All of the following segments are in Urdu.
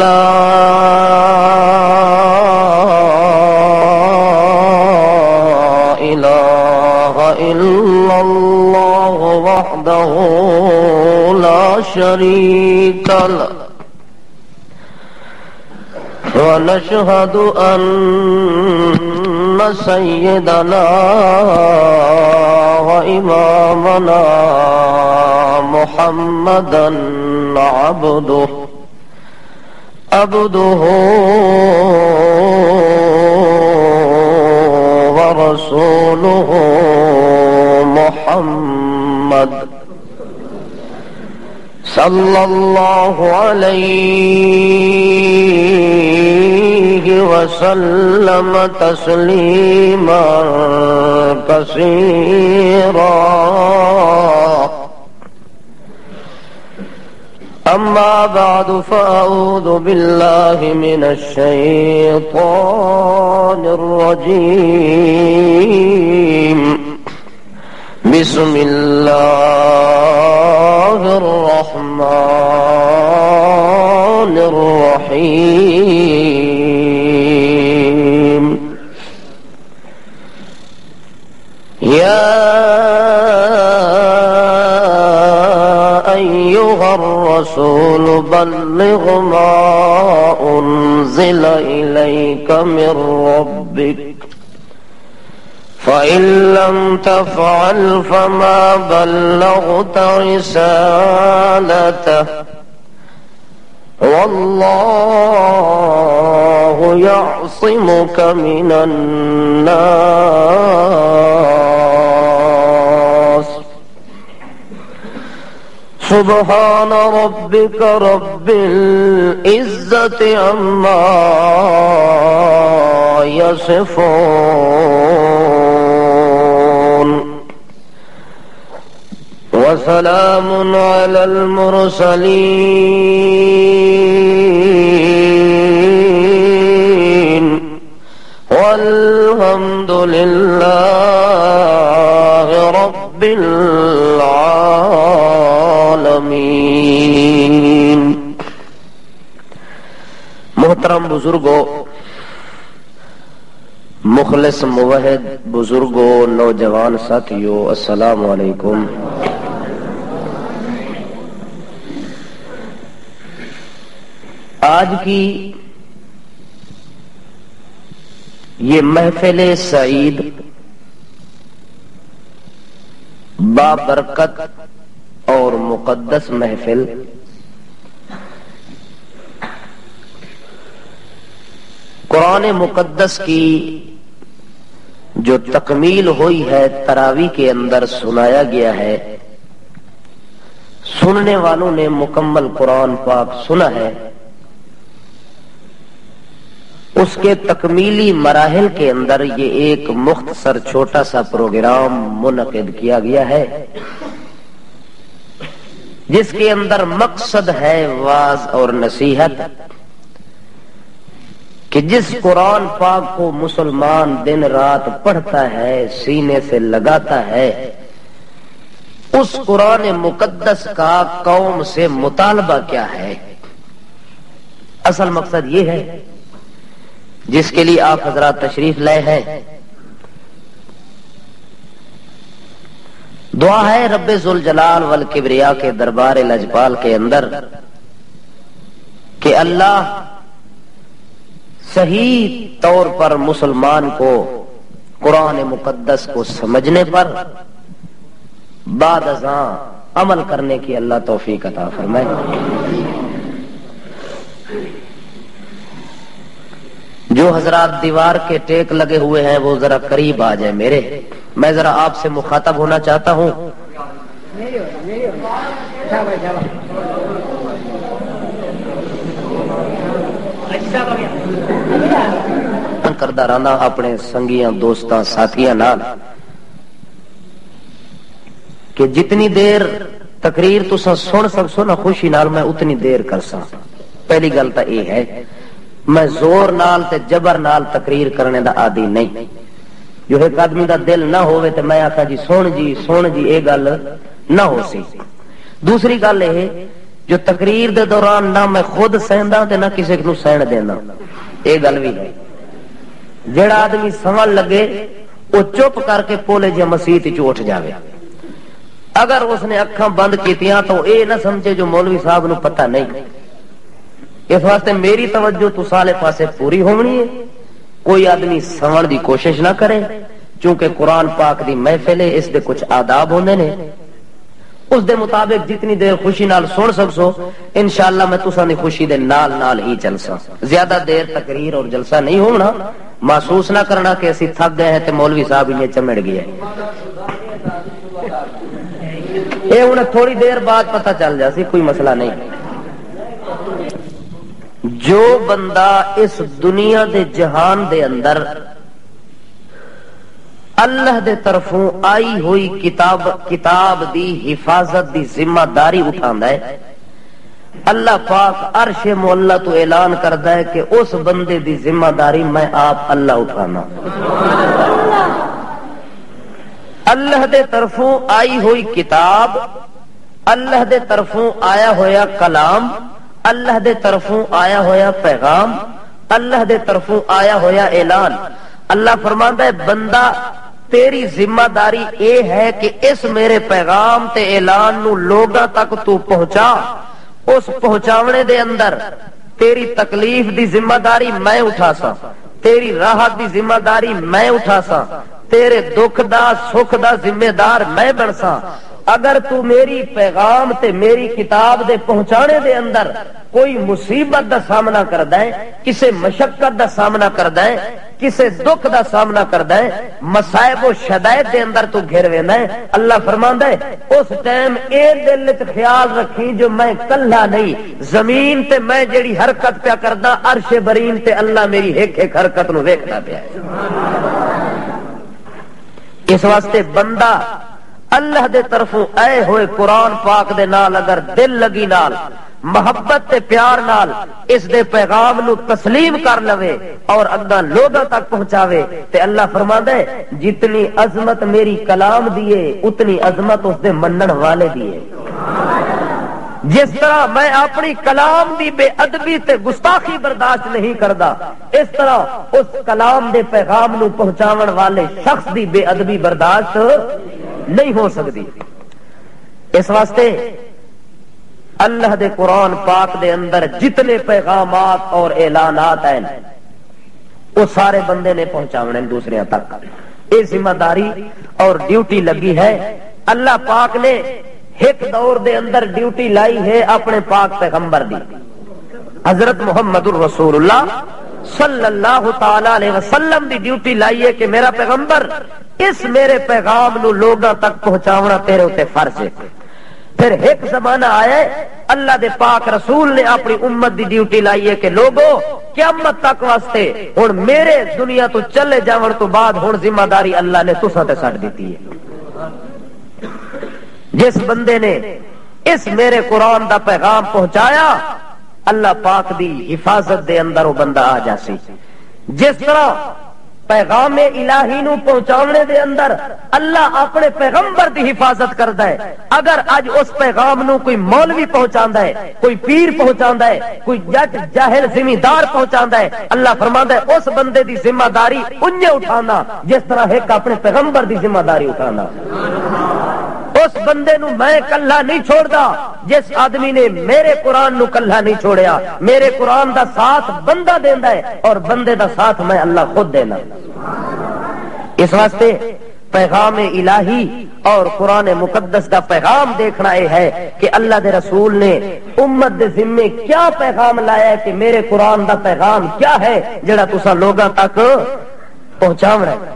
لا إله إلا الله وحده لا شريك له ونشهد أن سيدنا وإمامنا محمدا عبده ورسوله محمد صلى الله عليه وسلم تسليما كثيرا. أما بعد فأعوذ بالله من الشيطان الرجيم. بسم الله الرحمن الرحيم. يا أيها الرسول بلغ ما أنزل إليك من ربك فإن لم تفعل فما بلغت رسالته والله يعصمك من الناس. سبحان ربك رب العزة عما يصفون وسلام على المرسلين والحمد لله رب العالمين. محترم بزرگوں، مخلص موحد بزرگوں، نوجوان ساتھیوں، السلام علیکم. آج کی یہ محفل سعید بابرکت اور مقدس محفل قرآن مقدس کی جو تکمیل ہوئی ہے تراویح کے اندر سنایا گیا ہے. سننے والوں نے مکمل قرآن پاک سنا ہے. اس کے تکمیلی مراحل کے اندر یہ ایک مختصر چھوٹا سا پروگرام منعقد کیا گیا ہے جس کے اندر مقصد ہے واعظ اور نصیحت کہ جس قرآن پاک کو مسلمان دن رات پڑھتا ہے، سینے سے لگاتا ہے، اس قرآن مقدس کا قوم سے مطالبہ کیا ہے. اصل مقصد یہ ہے جس کے لیے آپ حضرات تشریف لائے ہیں. دعا ہے رب ذوالجلال والکبریا کے دربار لجپال کے اندر کہ اللہ صحیح طور پر مسلمان کو قرآن مقدس کو سمجھنے پر بعد ازاں عمل کرنے کی اللہ توفیق عطا فرمائے. جو حضرات دیوار کے ٹیک لگے ہوئے ہیں وہ ذرا قریب آ جائیں میرے. میں ذرا آپ سے مخاطب ہونا چاہتا ہوں. کردہ رانا اپنے سنگیاں دوستاں ساتھیاں نال کہ جتنی دیر تقریر تساں سن سکسو نا خوشی نال میں اتنی دیر کرساں. پہلی گل تو یہ ہے میں زور نال تے جبر نال تقریر کرنے دا عادی نہیں. جو ایک آدمی دا دل نہ ہوئے تے میں آکھا جی سن جی اے گل نہ ہو سی. دوسری گل یہ جو تقریر دے دوران نہ میں خود سہندا تے نہ کسی نو سہن دینا، یہ گل بھی ہے۔ جڑا آدمی سمجھ لگے وہ چپ کر کے پولے جی مسیت چ اٹھ جاوے، اگر اس نے اکھاں بند کیتیاں تو اے نہ سمجھے جو مولوی صاحب نو پتہ نہیں۔ اس واسطے میری توجہ تو سالے پاسے پوری ہونی ہے، کوئی آدمی سمجھ دی کوشش نہ کرے، چونکہ قرآن پاک دی محفل ہے، اس دے کچھ آداب ہوندے نے، اس دے مطابق جتنی دیر خوشی نال سن سکسو انشاءاللہ میں تساں دی خوشی دے نال نال ہی چلساں، زیادہ دیر تقریر اور جلسہ نہیں ہونا، محسوس نہ کرنا کہ اسی تھک گئے ہیں تے مولوی صاحب یہ چمڑ گئے ہیں، یہ انہیں تھوڑی دیر بعد پتہ چل جاسی، کوئی مسئلہ نہیں۔ جو بندہ اس دنیا دے جہان دے اندر اللہ دے طرفوں آئی ہوئی کتاب دی حفاظت دی ذمہ داری اٹھاندا ہے، اللہ پاک عرش معلا تو اعلان کردا ہے کہ اس بندے دی ذمہ داری میں آپ اللہ اٹھانا۔ اللہ دے طرفوں آئی ہوئی کتاب، اللہ دے طرفوں آیا ہویا کلام، اللہ دے طرفوں آیا ہویا پیغام، اللہ دے طرفوں آیا ہویا اعلان، اللہ فرماندا ہے بندہ تیری ذمہ داری اے ہے کہ اس میرے پیغام تے اعلان نو لوگاں تک تو پہنچا، اس پہنچاونے دے اندر تیری تکلیف دی ذمہ داری میں اٹھا سا، تیری راحت دی ذمہ داری میں اٹھا سا، تیرے دکھ دا سکھ دا ذمہ دار میں بن سا۔ اگر تو میری پیغام تے میری کتاب دے پہنچانے دے اندر کوئی مصیبت دا سامنا کردا ہے، کسے مشقت دا سامنا کردا ہے، کسے دکھ دا سامنا کردا ہے، مصائب و شدائد دے اندر تو گھر ویندا ہے، اللہ فرماندا ہے اس ٹائم اے دل وچ خیال رکھی جو میں کلا نہیں، زمین تے میں جیڑی حرکت پیا کردا عرش برین تے اللہ میری ایک ایک حرکت نو ویکھدا پیا ہے۔ اس واسطے بندہ اللہ دے طرفوں آئے ہوئے قرآن پاک دے نال اگر دل لگی نال محبت تے پیار نال اس دے پیغام نو تسلیم کر لوے اور اگاں لوگاں تک پہنچاوے تے اللہ فرماندا ہے جتنی عظمت میری کلام دیے اتنی عظمت اس دے منن والے دیے۔ جس طرح میں اپنی کلام دی بے ادبی تے گستاخی برداشت نہیں کردا، اس طرح اس کلام دے پیغام نو پہنچاون والے شخص دی بے ادبی برداشت نہیں ہو سکتی۔ اس واسطے اللہ دے قرآن پاک دے اندر جتنے پیغامات اور اعلانات ہیں وہ سارے بندے نے پہنچاونے دوسرے تک، یہ ذمہ داری اور ڈیوٹی لگی ہے۔ اللہ پاک نے ایک دور دے اندر ڈیوٹی لائی ہے اپنے پاک پیغمبر دی، حضرت محمد الرسول اللہ صلی اللہ تعالی علیہ وسلم دی ڈیوٹی لائی ہے کہ میرا پیغمبر اس میرے پیغام نو لوگاں تک پہنچاونا تیرے اوتے فرض ہے۔ پھر ایک زمانہ آیا اللہ دے پاک رسول نے اپنی امت دی ڈیوٹی لائی ہے کہ لوگوں قیامت تک واسطے ہن میرے دنیا تو چلے جاون تو بعد ہن ذمہ داری اللہ نے تساں تے سٹ دیتی ہے۔ جس بندے نے اس میرے قرآن دا پیغام پہنچایا اللہ پاک دی حفاظت دے اندر وہ بندہ آ جاسی۔ جس طرح پیغام الہی نو پہنچاونے دے اندر اللہ اپنے پیغمبر دی حفاظت کردا ہے، اگر اج اس پیغام نو کوئی مولوی پہنچاندا ہے، کوئی پیر پہنچاندا ہے، کوئی جٹ جاہل زمیندار پہنچاندا ہے، اللہ فرماندا ہے اس بندے دی ذمہ داری انجے اٹھانا جس طرح ایک اپنے پیغمبر دی ذمہ داری اٹھانا۔ اس بندے نو میں کلا نہیں چھوڑدا جس آدمی نے میرے قرآن نو کلا نہیں چھوڑیا، میرے قرآن دا ساتھ بندہ دیندا ہے اور بندے دا ساتھ میں اللہ خود دینا۔ اس واسطے پیغام الہی اور قرآن مقدس دا پیغام دیکھنا یہ ہے کہ اللہ دے رسول نے امت دے ذمے کیا پیغام لایا ہے کہ میرے قرآن دا پیغام کیا ہے جڑا تساں لوگاں تک پہنچاونا ہے۔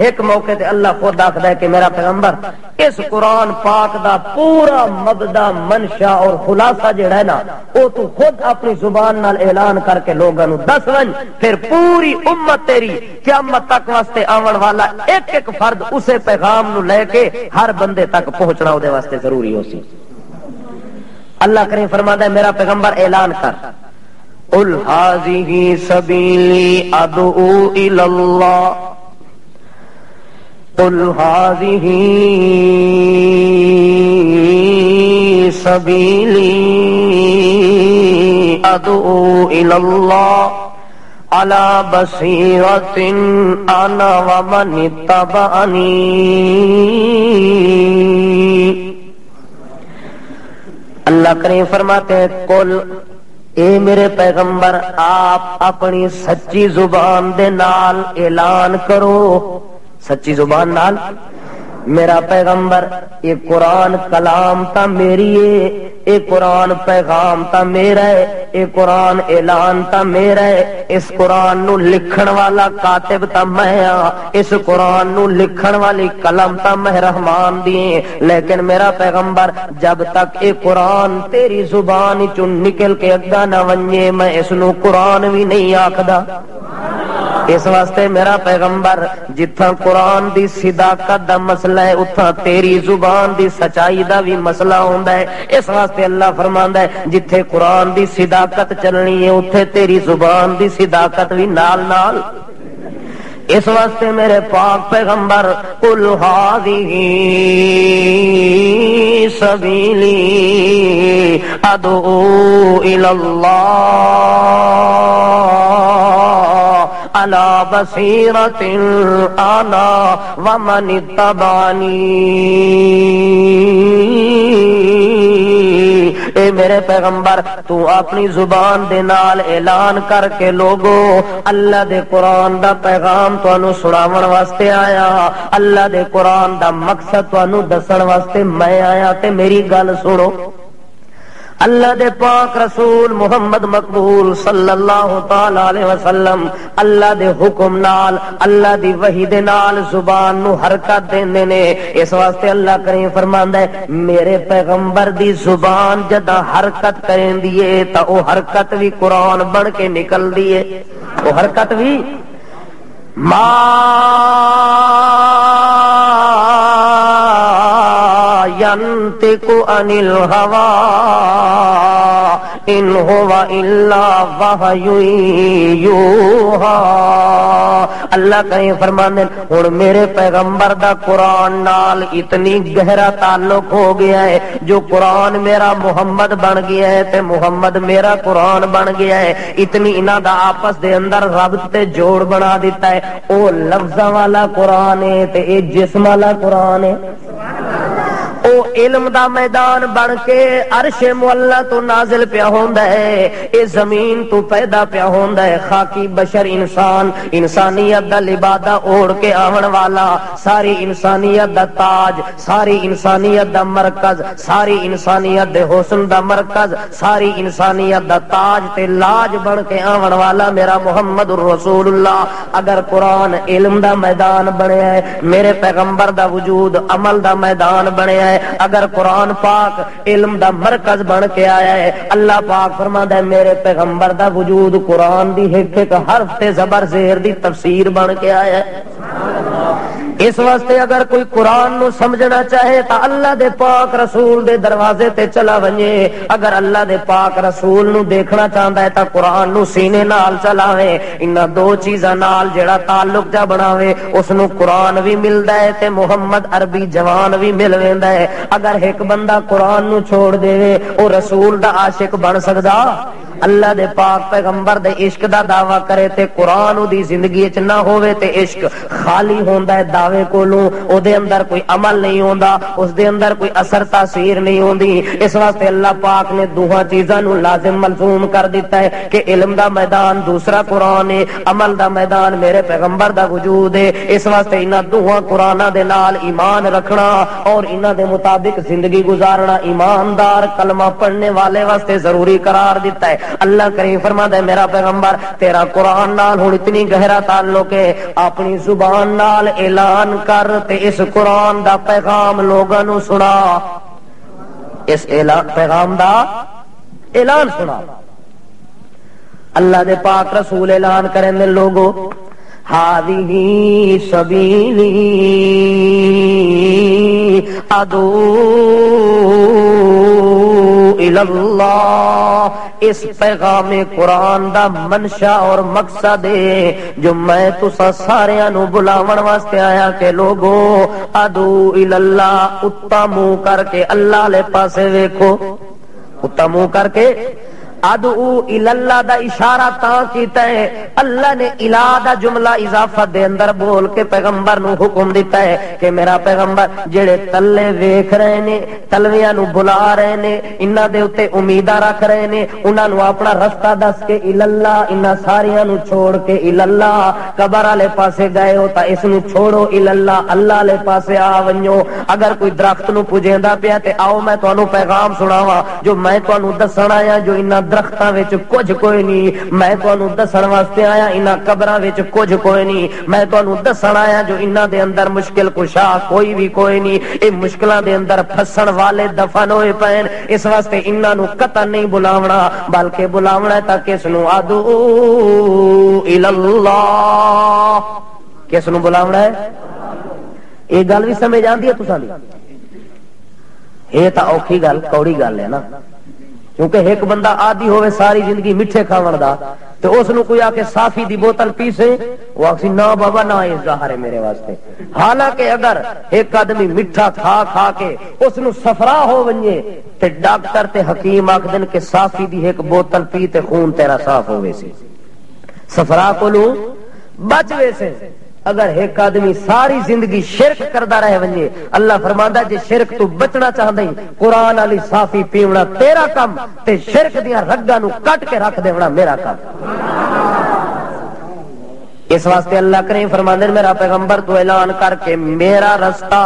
ایک موقع تے اللہ خود آخدا ہے کہ میرا پیغمبر اس قرآن پاک دا پورا مبدا منشا اور خلاصہ جڑا ہے نا وہ تو خود اپنی زبان نال اعلان کر کے لوگاں نو دس ون، پھر پوری امت تیری قیامت تک واسطے آون والا ایک ایک فرد اسے پیغام نو لے کے ہر بندے تک پہنچنا او دے واسطے ضروری ہو سی۔ اللہ کریم فرماتا ہے میرا پیغمبر اعلان کر قل ھذہ سبیلی ادعو الی اللہ قل ھذہ سبیلی ادعو الی اللہ علی بصیرۃ انا ومن اتبعنی. اللہ کریم فرماتے ہیں قل اے میرے پیغمبر آپ اپنی سچی زبان دے نال اعلان کرو. سچی زبان نال میرا پیغمبر یہ قرآن کلام تا میری ہے، یہ قرآن پیغام تا میرا ہے، یہ قرآن اعلان تا میرا ہے. اس قرآن نو لکھن والا کاتب تا میں ہاں، اس قرآن نو لکھن والی قلم تا میں رحمان دیے. لیکن میرا پیغمبر جب تک یہ قرآن تیری زبان چوں نکل کے اگا نہ ونجے میں اس نو قرآن بھی نہیں آکھدا. اس واسطے میرا پیغمبر جتھاں قرآن دی صداقت دا مسئلہ ہے اتھاں تیری زبان دی سچائی دا بھی مسئلہ ہوندا ہے. اس واسطے اللہ فرماندا ہے جتھے قرآن دی صداقت چلنی ہے اتھے تیری زبان دی صداقت بھی نال نال. اس واسطے میرے پاک پیغمبر قل ھذہ سبیلی ادعو الی اللہ علی بصیرۃ انا ومن اتبعنی. اے میرے پیغمبر تو اپنی زبان دے نال اعلان کر کے لوگو اللہ دے قرآن دا پیغام تانوں سناون واسطے آیا. اللہ دے قرآن دا مقصد تانوں دسن واسطے میں آیا تے میری گل سنو. اللہ دے پاک رسول محمد مقبول صلی اللہ تعالی علیہ وسلم اللہ دے حکم نال اللہ دی وحی دے نال زبان نو حرکت دیندے نے. اس واسطے اللہ کریم فرماندا ہے میرے پیغمبر دی زبان جدا حرکت کریندی ہے تا او حرکت بھی قرآن بن کے نکلدی ہے. او حرکت بھی ما ينطق عن الهوى ان هو الا وحی یوحی. اللہ کہیں فرماندے ہن میرے پیغمبر دا قرآن نال اتنی گہرا تعلق ہو گیا ہے جو قرآن میرا محمد بن گیا ہے تے محمد میرا قرآن بن گیا ہے. اتنی انہاں دا آپس دے اندر ربط تے جوڑ بنا دیتا ہے. او لفظاں والا قرآن ہے تے اے جسم والا قرآن ہے. او علم دا میدان بن کے عرش معلا تو نازل پیا ہوندا ہے. اے زمین تو پیدا پیا ہوندا ہے. خاکی بشر انسان انسانیت دا لبادہ اوڑھ کے آون والا ساری انسانیت دا تاج ساری انسانیت دا مرکز ساری انسانیت دے حسن دا مرکز ساری انسانیت دا تاج تے لاج بن کے آون والا میرا محمد الرسول اللہ. اگر قرآن علم دا میدان بنیا ہے میرے پیغمبر دا وجود عمل دا میدان بنیا ہے. اگر قرآن پاک علم دا مرکز بن کے آیا ہے اللہ پاک فرماتا ہے میرے پیغمبر دا وجود قرآن دی ایک ایک حرف تے زبر زیر دی تفسیر بن کے آیا ہے. اس واسطے اگر کوئی قرآن نو سمجھنا چاہے تو اللہ دے پاک رسول دے دروازے تے چلا ونجے. اگر اللہ دے پاک رسول نو دیکھنا چاہتا ہے تو قرآن نو سینے نال چلاوے. انہاں دو چیزاں نال جڑا تعلق جا بناوے اس نو قرآن بھی ملدا ہے تے محمد عربی جوان بھی مل ویندا ہے. اگر ایک بندہ قرآن نو چھوڑ دے او رسول دا عاشق بن سکدا؟ اللہ دے پاک پیغمبر دے عشق دا دعویٰ کرے تے قرآن دی زندگی چ نہ ہوئے تے عشق خالی ہوندا ہے دعوے کولوں. او دے اندر کوئی عمل نہیں ہوندا اس دے اندر کوئی اثر تاثیر نہیں ہوندی. اس واسطے اللہ پاک نے دوہاں چیزاں نو لازم ملزوم کر دیتا ہے کہ علم دا میدان دوسرا قرآن ہے عمل دا میدان میرے پیغمبر دا وجود ہے. اس واسطے انہاں دوہاں قرآناں دے نال ایمان رکھنا اور انہاں دے مطابق زندگی گزارنا ایماندار کلمہ پڑھنے والے واسطے ضروری قرار دیتا ہے. اللہ کریم فرماتا ہے میرا پیغمبر تیرا قرآن نال ہن اتنی گہرا تعلق ہے اپنی زبان نال اعلان کر تے اس قرآن دا پیغام لوگاں نو سنا. اس پیغام دا اعلان سنا. اللہ دے پاک رسول اعلان کریں دے لوگو ھذہ سبیلی ادعو الی اللہ. اس پیغام قرآن دا منشا اور مقصد ہے جو میں تسا ساریاں نو بلاون واسطے آیا کہ لوگو ادعو الی اللہ، اتا منہ کر کے اللہ لے پاسے ویکھو، اتا منہ کر کے ادعو الی اللہ دا اشارہ تاں کیتا ہے اللہ نے الہ دا جملہ اضافت دے اندر بول کے پیغمبر نو حکم دیتا ہے کہ میرا پیغمبر جڑے تلے ویکھ رہے نے، تلویاں نو بلا رہے نے، انہاں دے اوتے امیداں رکھ رہے نے، انہاں نو اپنا رستہ دس کے الی اللہ، انہاں ساریاں نو چھوڑ کے الی اللہ، قبر والے پاسے گئے ہو تا اس نو چھوڑو الی اللہ، اللہ والے پاسے آ ونجو۔ اگر کوئی درخت نو پجیندا پیا تے آؤ میں تانوں پیغام سناواں جو میں تانوں دسن آیا، جو انہاں درختاں وچ کچھ کوئی نہیں، میں تانوں دسن واسطے آیا انہاں قبراں وچ کچھ کوئی نہیں، میں تانوں دسن آیا جو انہاں دے اندر مشکل کشا کوئی بھی کوئی نہیں، اے مشکلاں دے اندر پھسن والے دفن ہوئے پین، اس واسطے انہاں نو قطع نہیں بلاونا بلکہ بلاونا ہے تاکہ اس نو ادعو الی اللہ، کس نو بلاونا ہے؟ یہ گل بھی سمجھ آندی ہے تساں دی؟ یہ تا اوکھی گل کوڑی گل ہے نا، کیونکہ ایک بندہ عادی ہوئے ساری زندگی میٹھے کھاون دا تے اس نو کوئی آ کے صافی دی بوتل پیسے وہ آکسی نا بابا نا یہ ظاہر ہے میرے واسطے، حالانکہ اگر ایک آدمی میٹھا کھا کھا کے اس نو صفرا ہو ونجے تے ڈاکٹر تے حکیم آکھدن کہ صافی دی ایک بوتل پی تے خون تیرا صاف ہوئے سی، صفرا کو لو بچ ویسے۔ اگر ایک آدمی ساری زندگی شرک کردا رہے ونجے اللہ فرماندا جے شرک تو بچنا چاہدا ہے قرآن والی صافی پیونا تیرا کم تے شرک دیاں رگاں نو کٹ کے رکھ دیونا میرا کم۔ اس واسطے اللہ کریم فرماندے میرا پیغمبر تو اعلان کر کے میرا رستہ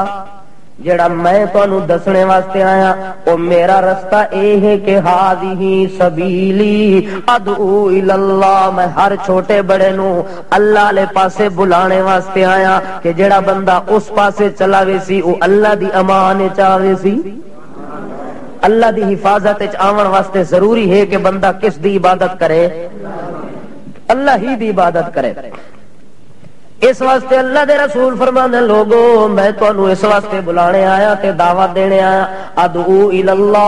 جڑا میں تانوں دسنے واسطے آیا او میرا رستہ اے ہے کہ ہذہ سبیلی ادعو الی اللہ، میں ہر چھوٹے بڑے نو اللہ لے پاسے بلانے واسطے آیا کہ جڑا بندہ اس پاسے چلا وے سی او اللہ دی امان چاہے سی، اللہ دی حفاظت وچ آون واسطے ضروری ہے کہ بندہ کس دی عبادت کرے؟ اللہ ہی دی عبادت کرے۔ اس واسطے اللہ دے رسول فرمانے لوگو میں تانوں اس واسطے بلانے آیا تے دعوت دینے آیا ادعو الی اللہ،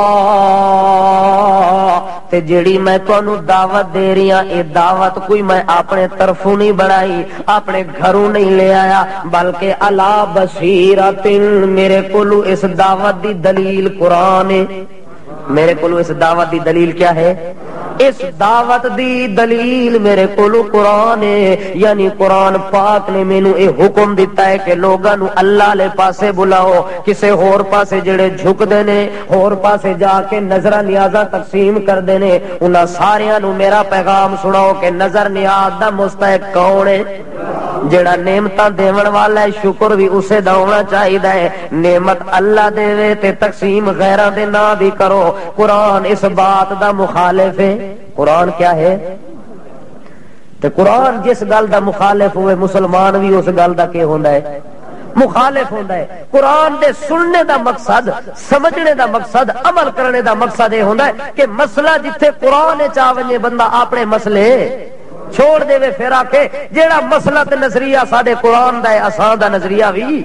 تے جیڑی میں تانوں دعوت دے رہی ہاں اے دعوت کوئی میں اپنے طرفوں نہیں بڑھائی، اپنے گھروں نہیں لے آیا، بلکہ علی بصیرۃ، میرے کولو اس دعوت دی دلیل قرآن ہے، میرے کولو اس دعوت دی دلیل کیا ہے؟ اس دعوت دی دلیل میرے کولو قرآن ہے، یعنی قرآن پاک نے مینوں اے حکم دیتا ہے کہ لوگاں نو اللہ لے پاسے بلاؤ، کسے ہور پاسے جڑے جھک دے نے ہور پاسے جا کے نظر نیازاں تقسیم کر دے نے انہاں ساریاں نو میرا پیغام سناؤ کہ نظر نیاز دا مستحق کون ہے؟ جڑا نعمتاں دیون والا ہے شکر بھی اسے دا ہونا چاہیے ہے، نعمت اللہ دے تے تقسیم غیراں دے نام دی کرو، قرآن اس بات دا مخالف ہے۔ قرآن کیا ہے؟ تے قرآن جس گل دا مخالف ہوئے مسلمان بھی اس گل دا کی ہوندا ہے؟ مخالف ہوندا ہے۔ قرآن دے سننے دا مقصد، سمجھنے دا مقصد، عمل کرنے دا مقصد یہ ہوندا ہے کہ مسئلہ جتھے قرآن چاہے بندہ اپنے مسئلے چھوڑ دے وے، پھر آ کے جیڑا مسئلہ تے نظریہ ساڈے قرآن دا ہے اساں دا نظریہ بھی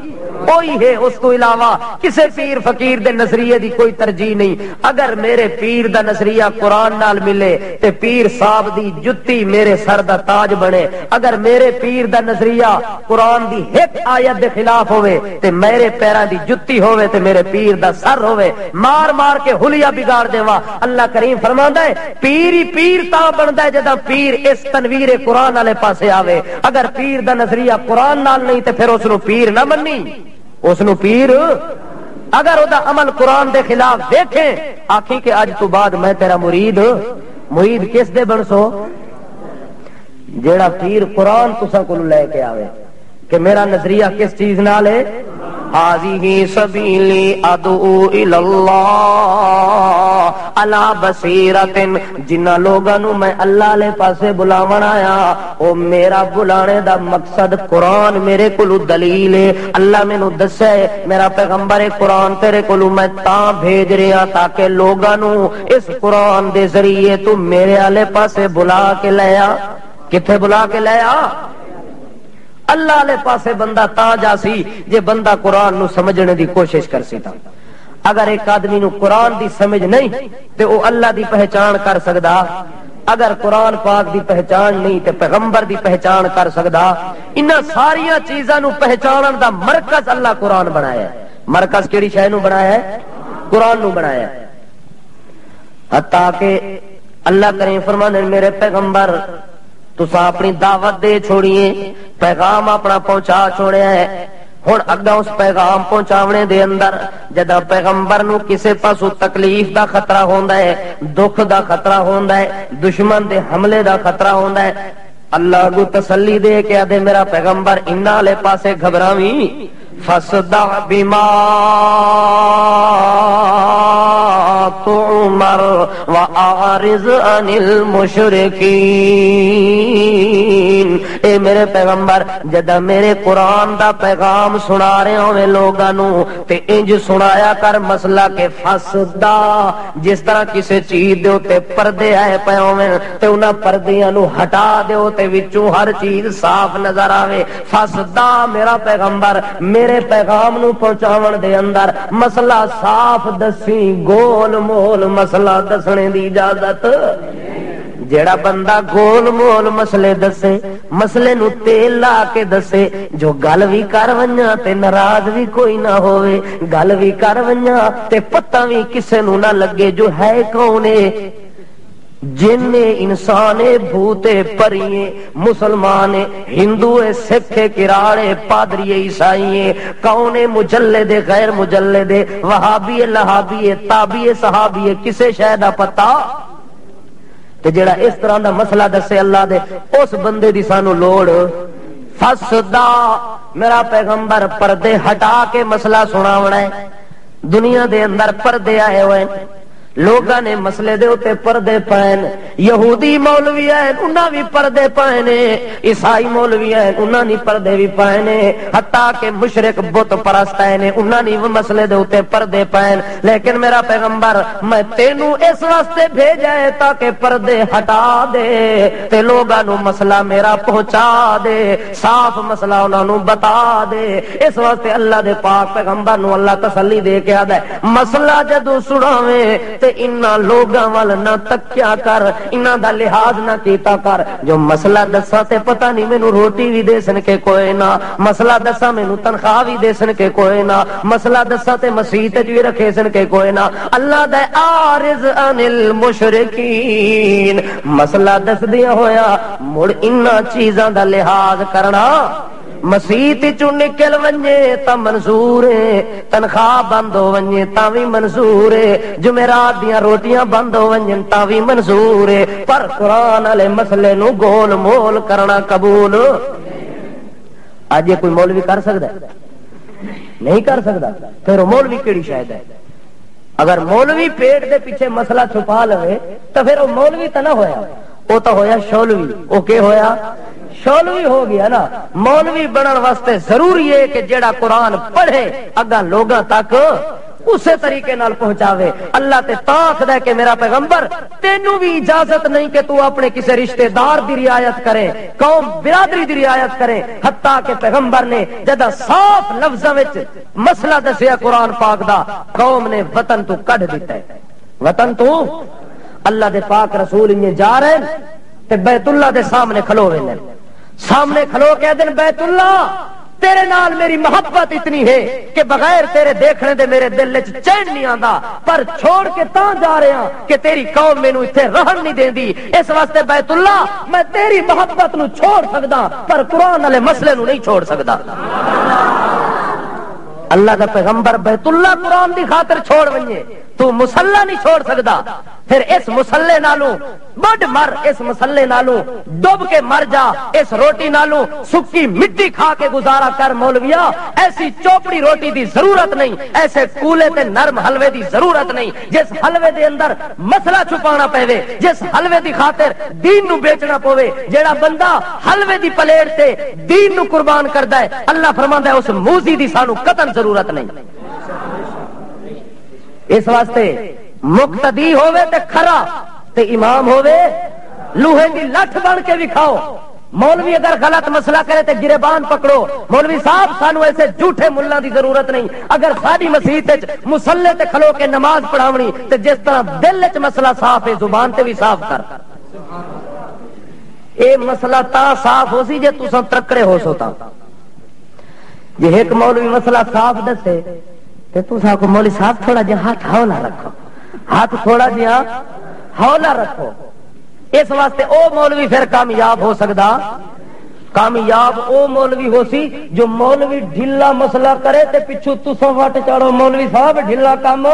وہی ہے، اس تو علاوہ کسے پیر فقیر دے نظریے دی کوئی ترجیح نہیں۔ اگر میرے پیر دا نظریہ قرآن نال ملے تے پیر صاحب دی جتی میرے سر دا تاج بنے، اگر میرے پیر دا نظریہ قرآن دی ایک آیت دے خلاف ہوئے تے میرے پیراں دی جتی ہوئے تے میرے پیر دا سر ہوئے مار مار کے حلیہ بگاڑ دیواں۔ اللہ کریم فرماندا ہے پیر ہی پیر تاں بندا ہے جداں پیر اس تنویر قرآن والے پاسے آوے، اگر پیر دا نظریہ قرآن نال نہیں تے پھر اس نو پیر نہ منی، اس نو پیر اگر او دا عمل قرآن دے خلاف دیکھیں آکھی کہ اج تو بعد میں تیرا مرید، مرید کس دے بن سو؟ جیڑا پیر قرآن تساں کول لے کے آوے کہ میرا نظریہ کس چیز نال ہے؟ ھذہ سبیلی ادعو الی اللہ علی بصیرۃ، جنہ لوگاں نو میں اللہ لے پاسے بلاون آیا او میرا بلانے دا مقصد قرآن میرے کولو دلیل ہے، اللہ مینوں دسے میرا پیغمبر قرآن تیرے کولو میں تاں بھیج رہا تاکہ لوگاں نو اس قرآن دے ذریعے تو میرے والے پاسے بلا کے لیا، کتھے بلا کے لیا؟ اللہ لے پاسے بندہ تا جا سی جے بندہ قرآن نو سمجھنے دی کوشش کر سی تا۔ اگر ایک آدمی نو قرآن دی سمجھ نہیں تے او اللہ دی پہچان کر سکدا، اگر قرآن پاک دی پہچان نہیں تے پیغمبر دی پہچان کر سکدا۔ انہاں ساریاں چیزاں نو پہچانن دا مرکز اللہ قرآن بنایا ہے۔ مرکز کیڑی شے نو بنایا ہے؟ قرآن نو بنایا ہے۔ حتیٰ کہ اللہ کریم فرمانے میرے پیغمبر تساں اپنی دعوت دے چھوڑیے، پیغام اپنا پہنچا چھوڑیا ہے، ہن اگا اس پیغام پہنچاونے دے اندر جدا پیغمبر نو کسے پاسوں تکلیف دا خطرہ ہوندا ہے، دکھ دا خطرہ ہوندا ہے، دشمن دے حملے دا خطرہ ہوندا ہے، اللہ کو تسلی دے کے آدھے میرا پیغمبر انہاں لے پاسے گھبراویں، فصدع بما تؤمر واعرض عن المشرکین۔ اے میرے پیغمبر جدا میرے قرآن دا پیغام سنا رہے ہوئے لوگاں نو تے انج سنایا کر مسئلہ کے فصدع، جس طرح کسے چیز دے تے پردے آئے پے ہوئے تے انہاں پردیاں نو ہٹا دیو تے وچوں ہر چیز صاف نظر آوے۔ فصدع میرا پیغمبر میرے پیغام نو پہنچاون دے اندر مسئلہ صاف دسی، گول مول مسئلہ دسنے دی اجازت۔ جیڑا بندہ گول مول مسئلے دسے، مسئلے نو تیل لا کے دسے، جو گل بھی کر ونجا تے ناراض بھی کوئی نہ ہوئے، گل بھی کر ونجا تے پتہ بھی کسے نو نہ لگے جو ہے کونے، جن انسان بھوتے پریے، مسلمان ہندو سکھ کراڑے پادری عیسائی، کون مجلد غیر مجلد، وہابی لہابی تابی صحابی، کسے شے دا پتہ تے جڑا اس طرح دا مسئلہ دسے اللہ دے اس بندے دی سانو لوڑ۔ فصدع میرا پیغمبر پردے ہٹا کے مسئلہ سناونا ہے۔ دنیا دے اندر پردے آئے ہوئے، لوگاں نے مسئلے دے اوتے پردے پائن، یہودی مولوی ہیں انہاں بھی پردے پائنے، عیسائی مولوی ہیں انہاں نے پردے بھی پائنے، حتیٰ کہ مشرک بت پرست ہیں انہاں نے مسئلے دے اوتے پردے پائن۔ لیکن میرا پیغمبر میں تینوں اس واسطے بھیجا ہے تاکہ پردے ہٹا دے تے لوگاں نو مسئلہ میرا پہنچا دے، صاف مسئلہ انہاں نو بتا دے۔ اس واسطے اللہ دے پاک پیغمبر نو اللہ تسلی دے کے آدا ہے مسئلہ جدوں سناویں تے انہاں لوگاں وال نہ تکیا کر، انہاں دا لحاظ نہ کیتا کر، جو مسئلہ دسا تے پتہ نہیں مینوں روٹی بھی دے سن کے کوئی نہ، مسئلہ دسا مینوں تنخواہ بھی دے سن کے کوئی نہ، مسئلہ دسا تے مسیت وچ بھی رکھے سن کے کوئی نہ، اللہ دے عارض عن المشرکین، مسئلہ دس دیا ہویا مڑ انہاں چیزاں دا لحاظ کرنا۔ مسیت چوں نکل ونجے تا منظور ہے، تنخواہ بند ہو ونجے تا بھی منظور ہے، جمعرات دیاں روٹیاں بند ہو ونجن تا بھی منظور ہے، پر قرآن والے مسئلے نو گول مول کرنا قبول اج یہ کوئی مولوی کر سکتا ہے؟ نہیں کر سکتا، پھر مولوی کیڑی شاید ہے؟ اگر مولوی پیٹ دے پیچھے مسئلہ چھپا لے تو پھر وہ مولوی تو نہ ہویا، وہ تو ہویا شولوی۔ وہ کہ ہویا؟ شولوی ہو گیا نا۔ مولوی بنن واسطے ضروری ہے کہ جیڑا قرآن پڑھے اگا لوگاں تک اسی طریقے نال پہنچاوے۔ اللہ تے تاکد ہے کہ میرا پیغمبر تینوں بھی اجازت نہیں کہ تو اپنے کسی رشتہ دار دی رعایت کرے، قوم برادری دی رعایت کرے، حتیٰ کہ پیغمبر نے جدا صاف لفظاں وچ مسئلہ دسیا قرآن پاک دا، قوم نے وطن تو کڈ دیتا ہے۔ وطن تو اللہ دے پاک رسول انہیں جا رہے تے بیت اللہ دے سامنے کھلو ہوئے، سامنے کھلو کے دن بیت اللہ تیرے نال میری محبت اتنی ہے کہ بغیر تیرے دیکھنے دے میرے دل وچ چین نہیں آندا، پر چھوڑ کے تاں جا رہے ہاں کہ تیری قوم مینوں ایتھے رہن نہیں دیندی، اس واسطے بیت اللہ میں تیری محبت نو چھوڑ سکدا پر قرآن والے مسئلے نو نہیں چھوڑ سکدا۔ اللہ دا پیغمبر بیت اللہ قرآن دی خاطر چھوڑ ونجے، تو مسلح نہیں چھوڑ سکدا، پھر اس مسلے نالوں بڑھ مر، اس مسلے نالوں ڈب کے مر جا، اس روٹی نالوں سکی مٹی کھا کے گزارا کر مولویا، ایسی چوپڑی روٹی دی ضرورت نہیں، ایسے کولے تے نرم حلوے دی ضرورت نہیں، جس حلوے دے اندر مسئلہ چھپانا پے، جس حلوے دی خاطر دین نو بیچنا پوے، جیڑا بندہ حلوے دی پلیٹ تے دین نو قربان کردا ہے اللہ فرماندا ہے اس موذی دی سانو قطن ضرورت نہیں۔ اس واسطے مقتدی ہوئے تے کھرا تے امام ہوئے لوہے دی لٹھ بن کے بھی کھاؤ، مولوی اگر غلط مسئلہ کرے تو گریبان پکڑو، مولوی صاحب سانو ایسے جھوٹے ملہ دی ضرورت نہیں، اگر ساری مسیت مسلے تے کھلو کے نماز پڑھاونی تے جس طرح دل وچ مسئلہ صاف ہے زبان تے بھی صاف کر۔ اے مسئلہ تا صاف ہو سی جے تساں ترکڑے ہو سو تا، جے ایک مولوی مسئلہ صاف دسے تے تساں کو مولوی صاحب تھوڑا جہا ہاتھ ہولا رکھو، ہاتھ تھوڑا جہا ہولا رکھو۔ اس واسطے او مولوی پھر کامیاب ہو سکدا، کامیاب او مولوی ہو سی جو مولوی ڈھلا مسئلہ کرے تے پچھو تساں وٹ چاڑو مولوی صاحب ڈھلا کام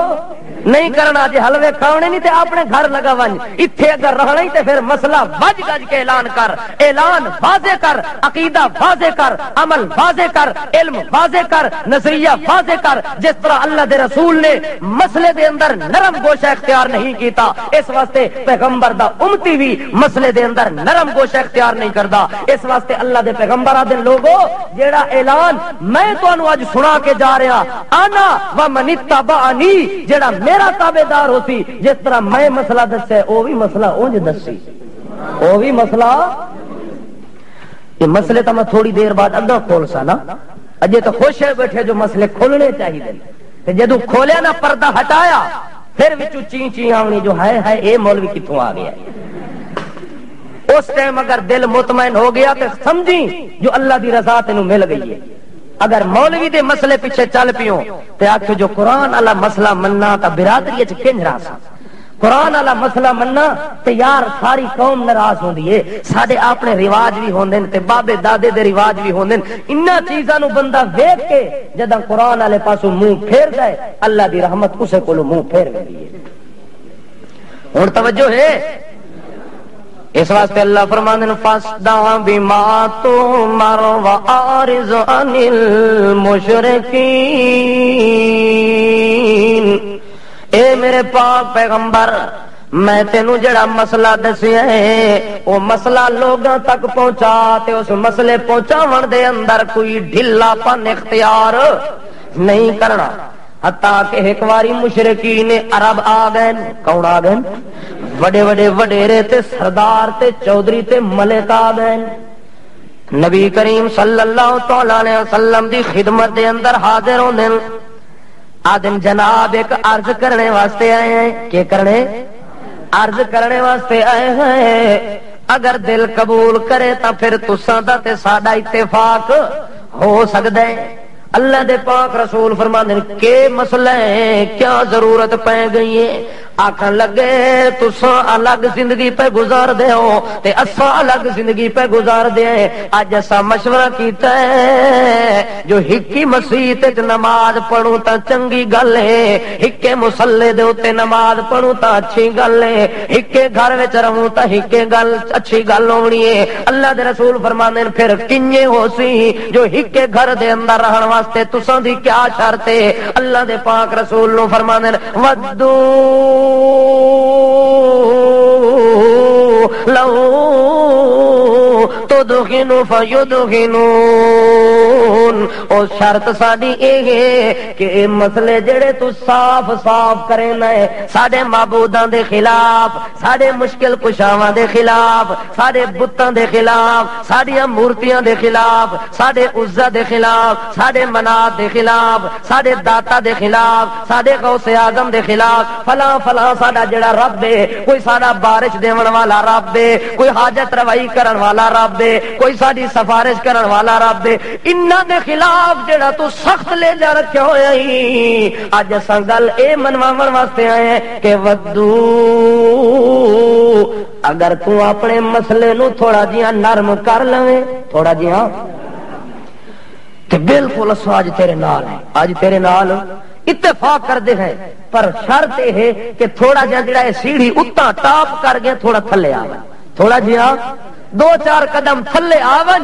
نہیں کرنا، جے حلوے کھاونے نہیں تے اپنے گھر لگا ون، ایتھے اگر رہنا ہی تے پھر مسئلہ بج گج کے اعلان کر، اعلان واضح کر، عقیدہ واضح کر، عمل واضح کر، علم واضح کر، نظریہ واضح کر، جس طرح اللہ دے رسول نے مسئلے دے اندر نرم گوشہ اختیار نہیں کیتا، اس واسطے پیغمبر دا امتی بھی مسئلے دے اندر نرم گوشہ اختیار نہیں کردا۔ اس واسطے اللہ دے پیغمبر آدھے لوگو جیڑا اعلان میں تانوں اج سنا کے جا رہا، انا و من اتبعنی، جیڑا میرا تابعدار ہوتی، جس طرح میں مسئلہ دسے او بھی مسئلہ اونج دسی، او بھی مسئلہ یہ مسئلے تو میں تھوڑی دیر بعد اگا کھول سا نا، اجے تو خوش ہے بیٹھے جو مسئلے کھولنے چاہیے تے جدوں کھولیا نا پردہ ہٹایا پھر وچوں چین چین آونی جو ہے اے مولوی کتھوں آ گیا۔ اس ٹائم اگر دل مطمئن ہو گیا تو سمجھی جو اللہ دی رضا تینوں مل گئی ہے۔ اگر مولوی دے مسئلے پیچھے چل پیو تے آکھ جو قرآن والا مسئلہ مننا تا برادری وچ کنج راسا، قرآن والا مسئلہ مننا تے یار ساری قوم ناراض ہوندی ہے، ساڈے اپنے رواج بھی ہوندے تے بابے دادے دے رواج بھی ہوندے، انہاں چیزاں نو بندہ ویکھ کے جداں قرآن والے پاسوں منہ پھیر جائے اللہ دی رحمت اسے کولوں منہ پھیر ویندی ہے۔ ہن توجہ ہے، اس واسطے اللہ فرماندے نے فاصدع بما تؤمر واعرض عن المشرکین، اے میرے پاک پیغمبر میں تینوں جڑا مسئلہ دسیا ہے وہ مسئلہ لوگاں تک پہنچا تے اس مسئلے پہنچاون دے اندر کوئی ڈھلا پن اختیار نہیں کرنا۔ حتیٰ کہ ایک واری مشرکین عرب آ گئے، کون آ گئے؟ بڑے بڑے وڈیرے تے سردار تے چودھری تے ملک آ گئے، نبی کریم صلی اللہ تعالی علیہ وسلم دی خدمت دے اندر حاضر ہوندے، آدن جناب ایک عرض کرنے واسطے آئے ہیں، کہ کرنے؟ عرض کرنے واسطے آئے ہیں، اگر دل قبول کرے تا پھر تساں دا تے ساڈا اتفاق ہو سکدا ہے۔ اللہ دے پاک رسول فرماندے کہ مسئلہ ہے، کیا ضرورت پہ گئی ہے؟ آکھن لگے تساں الگ زندگی پہ گزار دے ہو تے اساں الگ زندگی پہ گزار دے ہیں، اج اساں مشورہ کیتا ہے جو ہکی مسجد وچ نماز پڑھوں تا چنگی گل ہے، ہکے مصلی دے اوتے نماز پڑھوں تا اچھی گل ہے، ہکے گھر وچ رہوں تا ہکے گل اچھی گل ہونی ہے۔ اللہ دے رسول فرماندے پھر کنجے ہو سی جو ہکے گھر دے اندر رہن واسطے تساں دی کیا شرط ہے؟ اللہ دے پاک رسول نو فرماندے ودو لو تدخنوا فیدخنون، اور شرط ساڈی اے ہے کہ اے مسئلے جڑے تو صاف صاف کرنا ہے، ساڈے معبوداں دے خلاف، ساڈے مشکل کشاواں دے خلاف، ساڈے بتاں دے خلاف، ساڈیاں مورتیاں دے خلاف، ساڈے عزا دے خلاف، ساڈے منات دے خلاف، ساڈے داتا دے خلاف، ساڈے غوث اعظم دے خلاف، فلاں فلاں ساڈا جڑا رب ہے، کوئی ساڈا بارش دیون والا رب ہے، کوئی حاجت روائی کرن والا رب ہے، کوئی ساڈی سفارش کرن والا رب ہے، انہاں دے خلاف جڑا تو سخت لے جا رکھیا ہویا ہی، اج اساں گل اے منواون واسطے آئے ہیں کہ ودو اگر تو اپنے مسئلے نو تھوڑا جہا نرم کر لویں، تھوڑا جہا تے بالکل اساں اج تیرے نال ہیں، اج تیرے نال اتفاق کردے ہیں، پر شرط یہ ہے کہ تھوڑا جہا سیڑھی اتنا ٹاپ کر گیا تھوڑا تھلے آون، تھوڑا جہا دو چار قدم تھلے آون،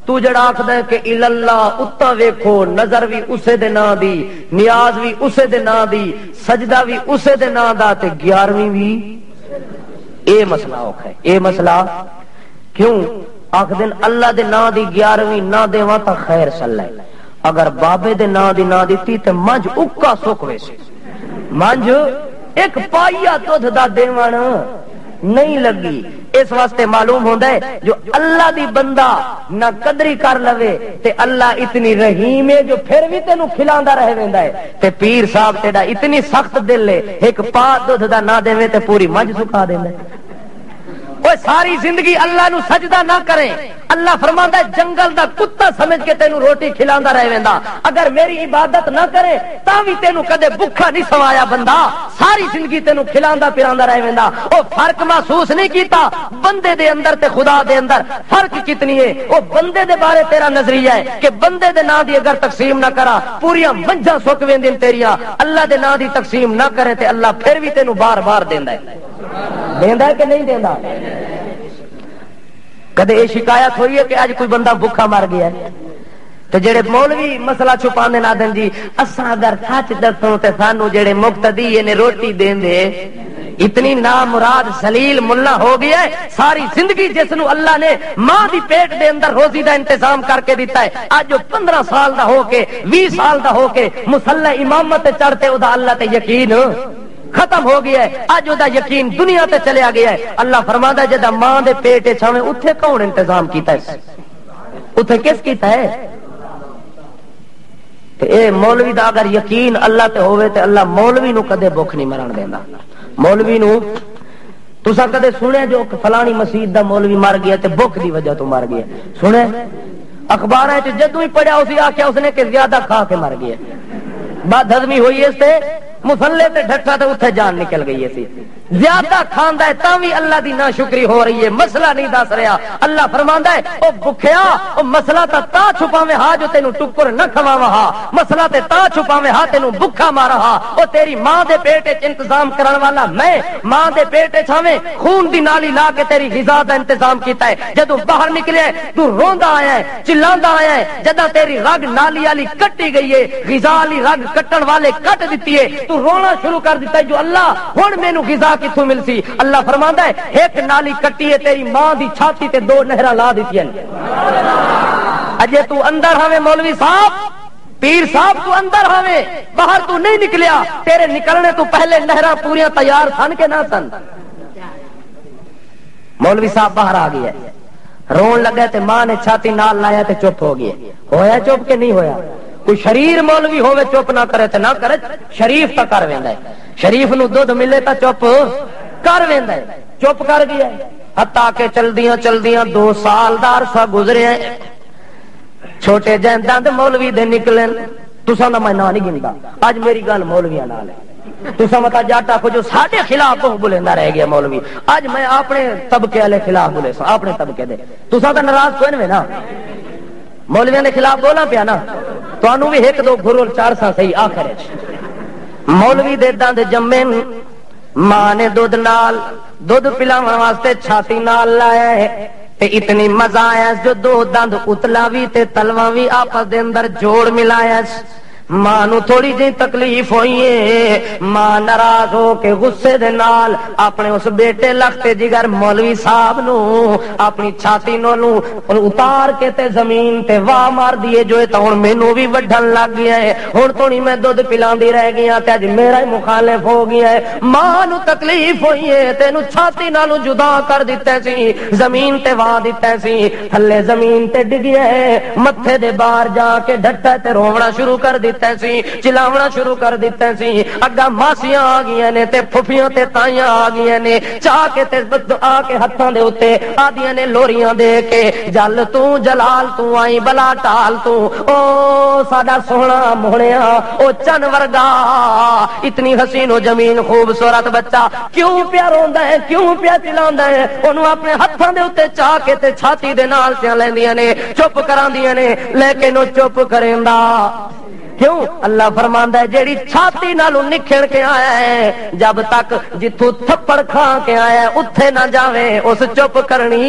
تو جڑا آکھدا ہے کہ اللہ اتنا ویکھو، نظر بھی اسے دے نام دی، نیاز بھی اسے دے نام دی، سجدہ بھی اسے دے نام دا تے 11ویں بھی اے مسئلہ اوکھا ہے۔ اے مسئلہ کیوں آکھدن اللہ دے نام دی 11ویں نہ دیواں تا خیر صلی، اگر بابے دے نام دی نہ دتی تے منج اکا سکھ ویسے، منج ایک پائیا دودھ دا دیوان نہیں لگی، اس واسطے معلوم ہوتا ہے جو اللہ دی بندہ نہ قدری کر لوے تے اللہ اتنی رحیم ہے جو پھر بھی تینوں کھلاندا رہ ویندا ہے تے پیر صاحب تیرا اتنی سخت دل ہے ایک پا دودھ دا نہ دیوے تے پوری مجھ سکا دیندا ہے وہ ساری زندگی اللہ نو سجدہ نہ کریں اللہ فرماندا ہے جنگل دا کتا سمجھ کے تینوں روٹی کھلاندا رہ ویندا اگر میری عبادت نہ کرے تاں بھی تینوں کدے بھوکا نہیں سوایا بندہ ساری زندگی تینوں کھلاندا پھراندا رہ ویندا او فرق محسوس نہیں کیتا بندے دے اندر تے خدا دے اندر فرق کتنی ہے او بندے دے بارے تیرا نظریہ ہے کہ بندے دے نام دی اگر تقسیم نہ کرا پوریاں منجاں سک ویندین تیریاں اللہ دے نام دی تقسیم نہ کرے تے اللہ پھر بھی تینوں بار بار دیندا ہے دیندا ہے کہ نہیں دیندا کدے یہ شکایت ہوئی ہے کہ آج کوئی بندہ بھوکا مر گیا ہے تو جڑے مولوی مسئلہ چھپانے نہ دیں جی اساں اگر سچ دسوں تے سانو جڑے مقتدی نے روٹی دین دے اتنی نامراد ذلیل ملا ہو گیا ہے ساری زندگی جس نو اللہ نے ماں دی پیٹ دے اندر روزی دا انتظام کر کے دیتا ہے آج جو 15 سال دا ہو کے 20 سال دا ہو کے مصلی امامت چڑھتے او دا اللہ تے یقین ختم ہو گیا ہے اج دا یقین دنیا تے چلیا گیا ہے اللہ فرماندا ہے جدا ماں دے پیٹ چھاویں اوتھے کون انتظام کیتا ہے اوتھے کس کیتا ہے تے اے مولوی دا اگر یقین اللہ تے ہوے تے اللہ مولوی نو کدے بھوک نہیں مرن دیندا مولوی نو تساں کدے سنیا جو فلانی مسجد دا مولوی مر گیا تے بھوک دی وجہ تو مر گیا سنے اخباراں وچ جدوں ہی پڑھیا اسی آکھیا اس نے کہ زیادہ کھا کے مر گیا بد ہضمی ہوئی اس تے مسلے تے ڈھٹا تے اتھے جان نکل گئی ہے زیادہ کھاندا ہے تاں بھی اللہ دی ناشکری ہو رہی ہے مسئلہ نہیں دس رہا اللہ فرماندا ہے او بھکھیا او مسئلہ تا چھپاویں ہا جو تینوں ٹکر نہ کھواواں ہا مسئلہ تے تا چھپاویں ہا تینوں بھکھا مارا ہا او تیری ماں دے پیٹ وچ انتظام کرن والا میں ماں دے پیٹ وچ چھاویں خون دی نالی لا کے تیری غذا دا انتظام کیتا ہے جدوں باہر نکلے تو روندا آیا ہے چلاندا آیا ہے جداں تیری رگ نالی والی کٹی گئی ہے غذا والی رگ کٹن والے کٹ دتی ہے تو رونا شروع کر دیتا ہے جو اللہ ہن مینوں غذا کتھوں ملسی اللہ فرماندا ہے ایک نالی کٹی ہے تیری ماں دی چھاتی تے 2 نہراں لا دتیاں اجے تو اندر ہوے مولوی صاحب پیر صاحب تو اندر ہوے باہر تو نہیں نکلیا تیرے نکلنے تو پہلے نہراں پوریاں تیار سن کے نہ سن مولوی صاحب باہر آ گیا رون لگا تے ماں نے چھاتی نال لایا تے چپ ہو گیا ہویا چپ کے نہیں ہویا کوئی شریر مولوی ہوے چپ نہ کرے تے نہ کرے شریف تا کر ویندا ہے شریف نو دودھ ملے تا چپ کر ویندا ہے چپ کر گیا حتیٰ کہ چلدیاں 2 سال دا عرصہ گزریا چھوٹے جہن دند مولوی دے نکلن تساں دا میں نام نہیں گندا اج میری گل مولویاں نال ہے تساں متا جاٹا کو جو ساڈے خلاف بہت بولندا رہ گیا مولوی اج میں اپنے طبقے والے خلاف بولے سا اپنے طبقے دے تساں تے ناراض کوئی نہیں نا مولویاں دے خلاف بولا پیا نا تانوں بھی 1-2 گھرول 4 سا صحیح آخر مولوی دے دند جمے ماں نے دودھ پلاون واسطے چھاتی نال لایا ہے تے اتنی مزہ آیا جو 2 دند اتلا بھی تے تلواں بھی آپس دے اندر جوڑ ملایا ماں نو تھوڑی جی تکلیف ہوئی ہے ماں ناراض ہو کے غصے دے نال اپنے اس بیٹے لختے جگر مولوی صاحب نو اپنی چھاتی نو اتار کے تے زمین تے واہ مار دیے جو تے ہن مینوں بھی وڈھن لگ گیا ہے ہن تو نہیں میں دودھ پلاندی رہ گیا تے اج میرا ہی مخالف ہو گیا ہے ماں نو تکلیف ہوئی ہے تینوں چھاتی نالوں جدا کر دتا سی زمین تے واہ دتا سی تھلے زمین تے ڈگیا ہے متھے دے باہر جا کے ڈٹا تے رونا شروع کر دتا چلاونا شروع کر دیتا سی اگا ماسیاں آ گئی نے تے پھپھیاں تے تائیاں آ گئی نے چاہ کے تے آ کے ہتھاں دے اوتے آدیاں نے لوریاں دے کے جل تو جلال تو آئی بلا ٹال تو او ساڈا سونا موہنیا او چن ورگا اتنی حسین و جمین خوبصورت بچہ کیوں پیا روندا ہے کیوں پیا چلاندا ہے اونوں اپنے ہتھاں دے اوتے چاہ کے تے چھاتی دے نال چا لیندیاں نے چپ کراندیاں نے لیکن او چپ کریندا کیوں اللہ فرماندا ہے جیڑی چھاتی نالوں نکھڑ کے آیا ہے جب تک جتھوں تھپڑ کھا کے آیا ہے اتھے نہ جاوے اس چپ کرنی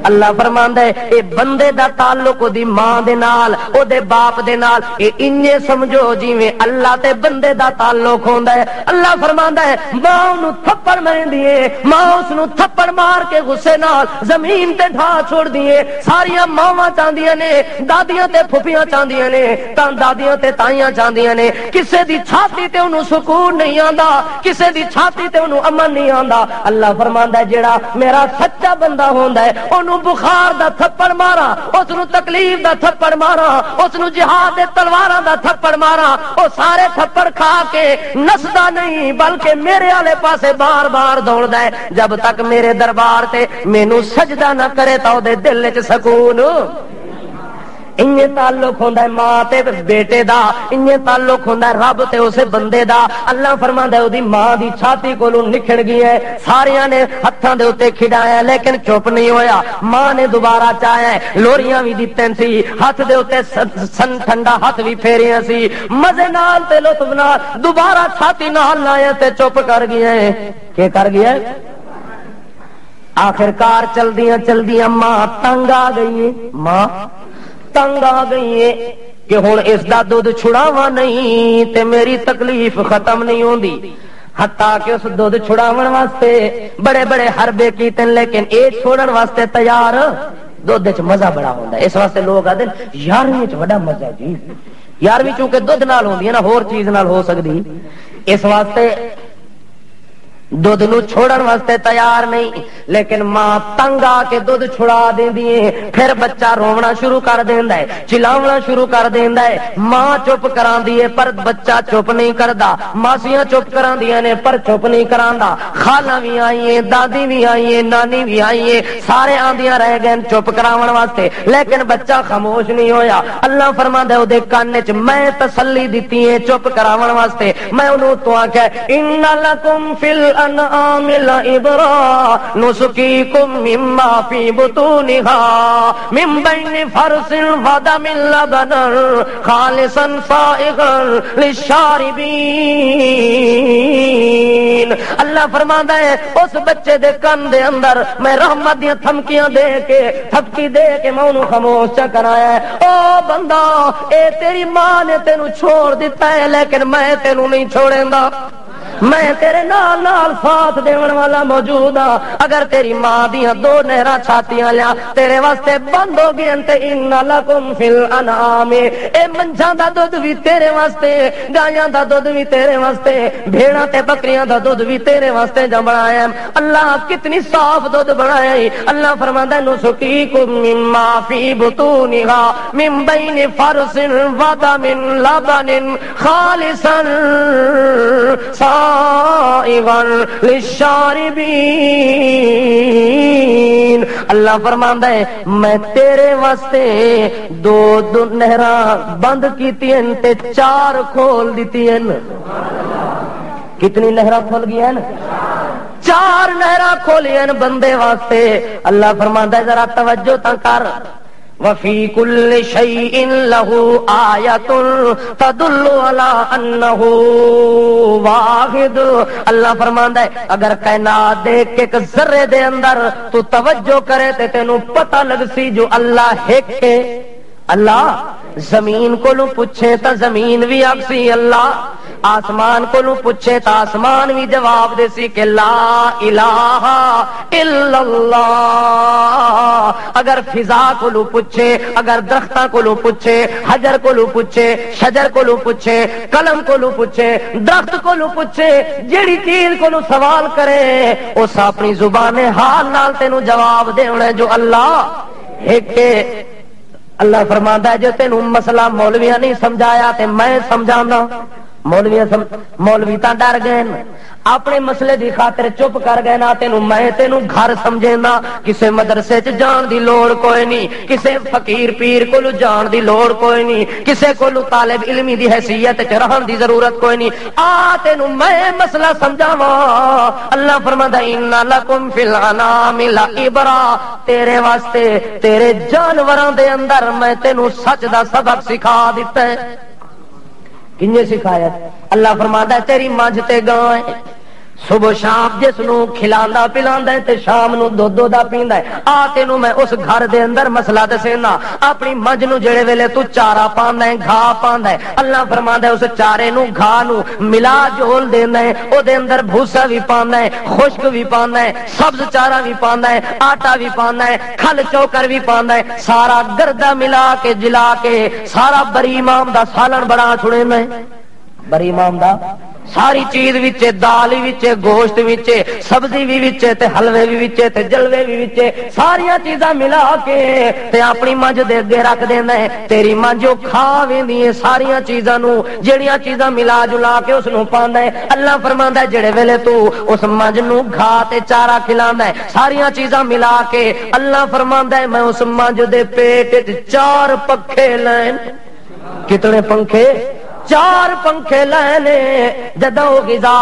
اللہ فرماندا ہے اے بندے دا تعلق دی ماں دے نال او دے باپ دے نال اے انجے سمجھو جویں اللہ تے بندے دا تعلق ہوندا ہے اللہ فرماندا ہے ماں نو تھپڑ ماریندی ہے ماں اس نو تھپڑ مار کے غصے نال زمین تے ڈھا چھوڑ دی ہے ساریاں ماواں چاندیاں نے دادیاں تے پھپھیاں چاندیاں نے تاں دادیاں تے پائیاں جاندیاں نے کسے دی چھاتی تے انہوں سکون نہیں آندا کسے دی چھاتی تے انہوں امن نہیں آندا اللہ فرماندا ہے جیڑا میرا سچا بندہ ہوندا ہے انہوں بخار دا تھپڑ مارا اس نو تکلیف دا تھپڑ مارا اس نو جہاد دے تلواراں دا تھپڑ مارا او سارے تھپڑ کھا کے نسدا نہیں بلکہ میرے والے پاسے بار بار دوڑدا ہے جب تک میرے دربار تے مینوں سجدہ نہ کرے تا او دے دل وچ سکون انہیں تعلق ہوندا ہے ماں تے بیٹے دا انہیں تعلق ہوندا ہے رب تے اسے بندے دا اللہ فرماندا ہے اودی ماں دی چھاتی کولوں نکھڑ گئی ہے ساریاں نے ہتھاں دے اوتے کھڈایا لیکن چپ نہیں ہویا ماں نے دوبارہ چاہیا ہے لوریاں وی دتن سی ہاتھ دے اوتے سن ٹھنڈا ہاتھ وی پھیریاں سی مزے نال تے لطف نال دوبارہ چھاتی نال لایا تے چپ کر گیا ہے کہ کر گیا ہے آخرکار چلدیاں ماں تنگ آ گئی ہے ماں تنگ آ گئی ہے کہ ہن اس دا دودھ چھڑاواں نہیں تے میری تکلیف ختم نہیں ہوندی حتیٰ کہ اس دودھ چھڑاون واسطے بڑے بڑے حربے کیتے لیکن اے چھوڑن واسطے تیار دودھ وچ مزہ بڑا ہوندا ہے اس واسطے لوگ آدے 11ویں وچ بڑا مزہ ہے جی 11ویں چونکہ دودھ نال ہوندی ہے نا ہور چیز نال ہو سکدی اس واسطے دودھ نو چھوڑن واسطے تیار نہیں لیکن ماں تنگ آ کے دودھ چھڑا دیندی ہے پھر بچہ رونا شروع کر دیندا ہے چلاونا شروع کر دیندا ہے ماں چپ کراندی ہے پر بچہ چپ نہیں کردا ماسیاں چپ کراندیاں نے پر چپ نہیں کراندا خالہ بھی آئی ہیں دادی بھی آئی ہیں نانی بھی آئی ہیں سارے آندیاں رہ گئے چپ کراون واسطے لیکن بچہ خاموش نہیں ہویا اللہ فرماندا ہے اودے کان وچ میں تسلی دتی ہے چپ کراون واسطے میں انہوں تو آکھیا ان لکم فی الانعام لعبرا نسقیکم مما فی بطونها من بین فرث ودم لبنا خالصا سائغا للشاربین اللہ فرماندا ہے اس بچے دے کان دے اندر میں رحمت دی تھمکیاں دے کے تھپکی دے کے میں انہوں خاموش چا کرایا ہے او بندہ اے تیری ماں نے تینوں چھوڑ دیتا ہے لیکن میں تینوں نہیں چھوڑیں گا میں تیرے نال نال ساتھ دیون والا موجود ہاں اگر تیری ماں دیاں دو نہراں چھاتیاں لیا تیرے واسطے بند ہو گئی تے ان لکم فی الانعام اے منجھاں دا دودھ بھی تیرے واسطے گایاں دا دودھ بھی تیرے واسطے بھیڑاں تے بکریاں دا دودھ بھی تیرے واسطے جو بنایا اللہ کتنی صاف دودھ بنایا ہے اللہ فرماندا ہے نسقیکم مما فی بطونها من بین فرث ودم لبن خالصا سائغا للشاربین اللہ فرماندا ہے میں تیرے واسطے دو نہراں بند کیتیاں تے 4 کھول دتیاں کتنی نہراں کھول گئیاں 4 نہراں کھولیاں بندے واسطے اللہ فرماندا ہے ذرا توجہ تا کر وفی کل شیء لہ آیۃ تدل علی انہ واحد اللہ فرماندا ہے اگر کائنات دے ایک ذرے دے اندر تو توجہ کرے تے تینوں پتہ لگ سی جو اللہ ایک ہے اللہ زمین کو لو پوچھے تا زمین بھی آکسی اللہ آسمان کو لو پوچھے تا آسمان بھی جواب دے سی کہ لا الہ الا اللہ اگر فضا کو لو پوچھے اگر درختہ کو لو پوچھے حجر کو لو پوچھے شجر کو لو پوچھے قلم کو لو پوچھے درخت کو لو پوچھے جیڑی چیز کو لو سوال کرے اس اپنی زبان حال نال تینوں جواب دیونا جو اللہ ایک اللہ فرماندا ہے جو تینوں مسئلہ مولویاں نہیں سمجھایا تے میں سمجھانا مولوی تا ڈر گئے اپنے مسئلے دی خاطر چپ کر گئے نا تینوں گھر سمجھینا کسے مدرسے چ جان دی لوڑ کوئی نہیں کسے فقیر پیر کو جان دی لوڑ کوئی نہیں کسے کو طالب علمی دی حیثیت چ رہن دی ضرورت کوئی نہیں آ تینوں میں مسئلہ سمجھاواں اللہ فرماتا ان لکم فی الانعام لعبرا تیرے واسطے تیرے جانوراں دے اندر میں تینوں سچ دا سبق سکھا دیتا ہے کنجے سکھایا اللہ فرماتا ہے تیری مجھ تے گاں ہے صبح شام جس نو کھلاندا پلاندا ہے تے شام نو دودھ دا پیندا ہے آ تینوں میں اس گھر دے اندر مسئلہ دسینا اپنی مجھ نو جڑے ویلے تو چارہ پاندا ہے گھا پاندا ہے اللہ فرماندا ہے اس چارے نو گھا نو ملا جول دیندا ہے او دے اندر بھوسا بھی پاندا ہے خشک بھی پاندا ہے سبز چارہ بھی پاندا ہے آٹا بھی پاندا ہے کھل چوکر بھی پاندا ہے سارا گردا ملا کے جلا کے سارا بری امام دا سالن بنا چھڑیندا ہے بری امام دا ساری چیز وچے دال وچے گوشت وچے سبزی بھی وچے تے حلوے بھی وچے تے جلوے بھی وچے ساریاں چیزاں ملا کے تے اپنی منج دے اگے رکھ دیندا ہے تیری منج او کھا ویندی ہے ساریاں چیزاں نو جڑیاں چیزاں ملا جلا کے اس نو پاندا ہے اللہ فرماندا ہے جڑے ویلے تو اس منج نو گھا تے چارہ کھلاندا ہے ساریاں چیزاں ملا کے اللہ فرماندا ہے میں اس منج دے پیٹ وچ 4 پنکھے لین کتنے پنکھے 4 پنکھے لینے جدوں غذا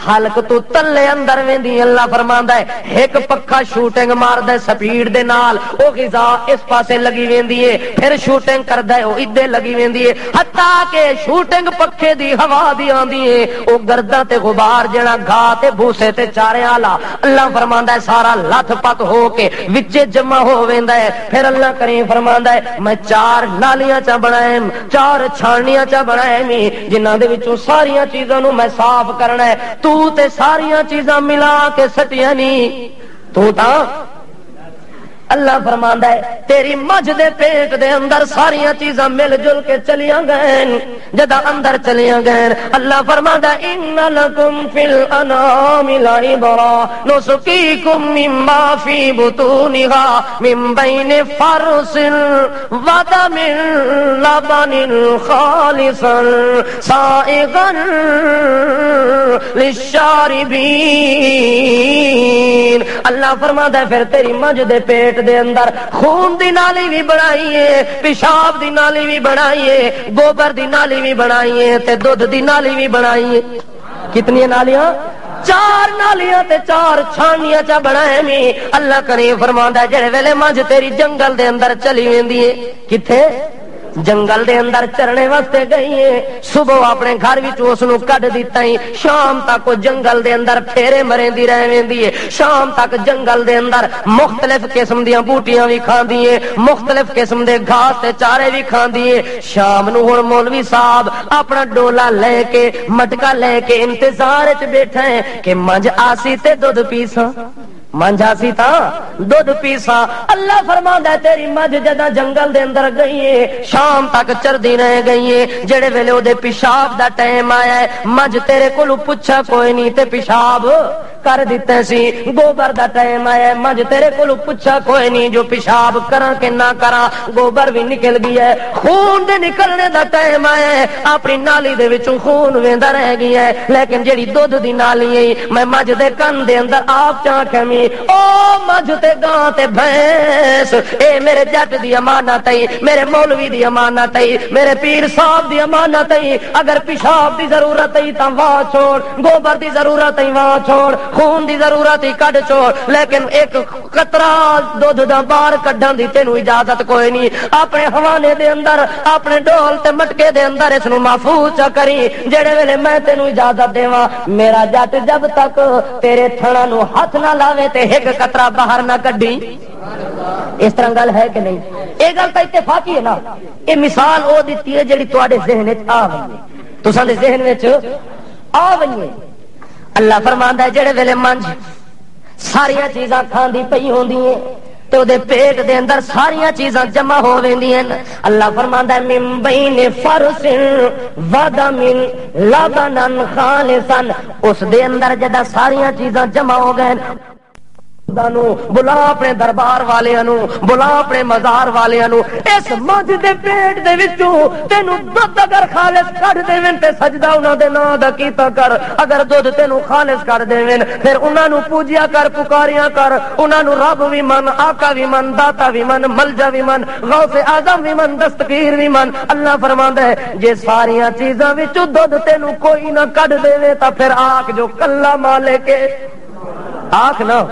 حلق تو تلے اندر ویندی اللہ فرماندا ہے ایک پکھا شوٹنگ ماردا ہے سپیڈ دے نال او غذا اس پاسے لگی ویندی ہے پھر شوٹنگ کردا ہے او ادھے لگی ویندی ہے حتیٰ کہ شوٹنگ پکھے دی ہوا دی آندی ہے او گرداں تے غبار جڑا گھا تے بھوسے تے چارے والا اللہ فرماندا ہے سارا لتھ پت ہو کے وچے جمع ہو ویندا ہے پھر اللہ کریم فرماندا ہے میں 4 نالیاں چا بنائیں 4 چھانیاں چا بنائیں جنہاں دے وچوں ساریاں چیزاں نو میں صاف کرنا ہے تو تے ساریاں چیزاں ملا کے سٹیاں نہیں تو تا اللہ فرماندا ہے تیری مجھ دے پیٹ دے اندر ساریاں چیزاں مل جل کے چلیاں گئیں جدا اندر چلیاں گئیں اللہ فرماندا ہے ان لکم فی الانعام لعبرا نسقیکم مما فی بطونها من بین فرث ودم لبن خالصا سائغا للشاربین اللہ فرماندا ہے پھر تیری مجھ دے پیٹ دے اندر خون دی نالی بھی بنائیے پیشاب دی نالی بھی بنائیے گوبر دی نالی بھی بنائیے تے دودھ دی نالی بھی بنائیے کتنی نالیاں 4 نالیاں تے 4 چھانیاں چا بنائے میں اللہ کریم فرماندا ہے جڑے ویلے مجھ تیری جنگل دے اندر چلی ویندی ہے کتھے جنگل دے اندر چرنے واسطے گئی ہے صبح اپنے گھر وچ اس نو کڈ دتا ہی شام تک جنگل دے اندر پھیرے مریندی رہ ویندی ہے شام تک جنگل دے اندر مختلف قسم دیاں بوٹیاں بھی کھاندی ہے مختلف قسم دے گھاس تے چارے بھی کھاندی ہے شام نو ہن مولوی صاحب اپنا ڈولا لے کے مٹکا لے کے انتظار وچ بیٹھا ہے کہ منج آسی تے دودھ پیساں منجا سی تا دودھ پیسا اللہ فرماندا ہے تیری مجھ جدا جنگل دے اندر گئی ہے شام تک چردی رہ گئی ہے جڑے ویلے او دے پیشاب دا ٹائم آیا ہے مجھ تیرے کولوں پوچھا کوئی نہیں تے پیشاب کر دتے سی گوبر دا ٹائم آیا ہے مجھ تیرے کولوں پوچھا کوئی نہیں جو پیشاب کراں کہ نہ کراں گوبر بھی نکل گیا ہے خون دے نکلنے دا ٹائم آیا ہے اپنی نالی دے وچوں خون ویندا رہ گیا ہے لیکن جڑی دودھ دی نالی ہے میں مجھ دے کن دے اندر آپ چاکھیں او مجھ تے گاں تے بھینس اے میرے جٹ دی امانت ہے میرے مولوی دی امانت ہے میرے پیر صاحب دی امانت ہے اگر پیشاب دی ضرورت ہے تاں واہ چھوڑ گوبر دی ضرورت ہے واہ چھوڑ خون دی ضرورت ہے کڈ چھوڑ لیکن ایک قطرہ دودھ دا باہر کڈن دی تینوں اجازت کوئی نہیں اپنے حوانے دے اندر اپنے ڈول تے مٹکے دے اندر اس نو محفوظ چا کری جڑے ویلے میں تینوں اجازت دیواں میرا جٹ جب تک تیرے تھڑا نو ہاتھ نہ لاوے تے ایک قطرہ باہر نہ کڈی اس طرح گل ہے کہ نہیں یہ گل تو اتفاقی ہے نا یہ مثال او دیتی ہے جڑی تواڈے ذہن وچ آ وئی تساں دے ذہن وچ آ وئی ہے اللہ فرماندا ہے جڑے ویلے منج ساریاں چیزاں کھاندی پئی ہوندی ہیں تو دے پیٹ دے اندر ساریاں چیزاں جمع ہو ویندیاں اللہ فرماندا ہے من بین فرث ودم لبنا خالصا اس دے اندر جدا ساریاں چیزاں جمع ہو گئے بلا اپنے دربار والیاں نو بلا اپنے مزار والیاں نو اس مجھ دے پیٹ دے وچوں تینو دودھ اگر خالص کڈ دیویں تے سجدہ انہاں دے نام دا کیتا کر اگر دودھ تینو خالص کر دیویں پھر انہاں نو پوجیا کر پکاریاں کر انہاں نو رب وی من آقا وی من داتا وی من ملجا وی من غوث اعظم وی من دستگیر وی من اللہ فرماندا ہے جے ساریاں چیزاں وچوں دودھ تینو کوئی نہ کڈ دیوے تا پھر آکھ جو کلا مالک آکھ نہ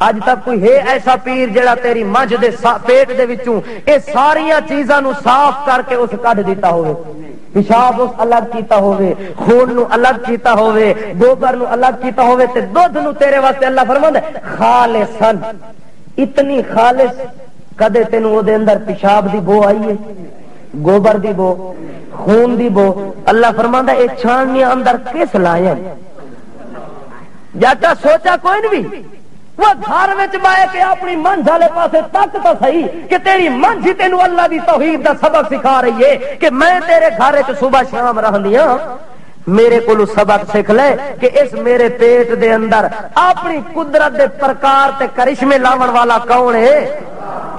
اج تک کوئی ہے ایسا پیر جڑا تیری مجھ دے پیٹ دے وچوں اے ساریاں چیزاں نو صاف کر کے اس کڈ دیتا ہوئے پیشاب اس الگ کیتا ہوئے، خون نو الگ کیتا ہوئے، گوبر نو الگ کیتا ہوئے تے دودھ نو تیرے واسطے اللہ فرماندا ہے خالصن، اتنی خالص کدے تینوں او دے اندر پیشاب دی بو آئی ہے، گوبر دی بو، خون دی بو؟ اللہ فرماندا اے چھانیاں اندر کس لائیں؟ جاٹا سوچا کوئی نہیں بھی وہ گھر وچ بائے کے اپنی منجھ والے پاسے تک تو صحیح کہ تیری منجھ ہی تینوں اللہ دی توحید دا سبق سکھا رہی ہے کہ میں تیرے گھر وچ صبح شام رہندی ہاں، میرے کو سبق سیکھ لے کہ اس میرے پیٹ دے اندر اپنی قدرت دے پرکار تے کرشمے لاون والا کون ہے؟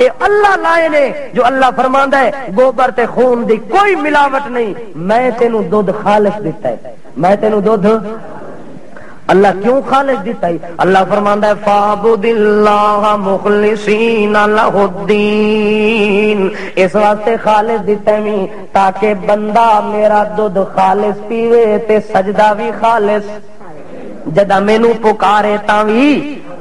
اے اللہ لائے نے، جو اللہ فرماندا ہے گوبر تے خون دی کوئی ملاوٹ نہیں، میں تینوں دودھ خالص دیتا ہے، میں تینوں دودھ۔ اللہ کیوں خالص دیتا ہے؟ اللہ فرماندا ہے فَاعْبُدِ اللَّهَ مُخْلِصِينَ لَهُ الدِّينَ، اس واسطے خالص دیتا ہے تاکہ بندہ میرا دودھ خالص پیوے تے سجدہ بھی خالص، جدا مینوں پکارے تاں وی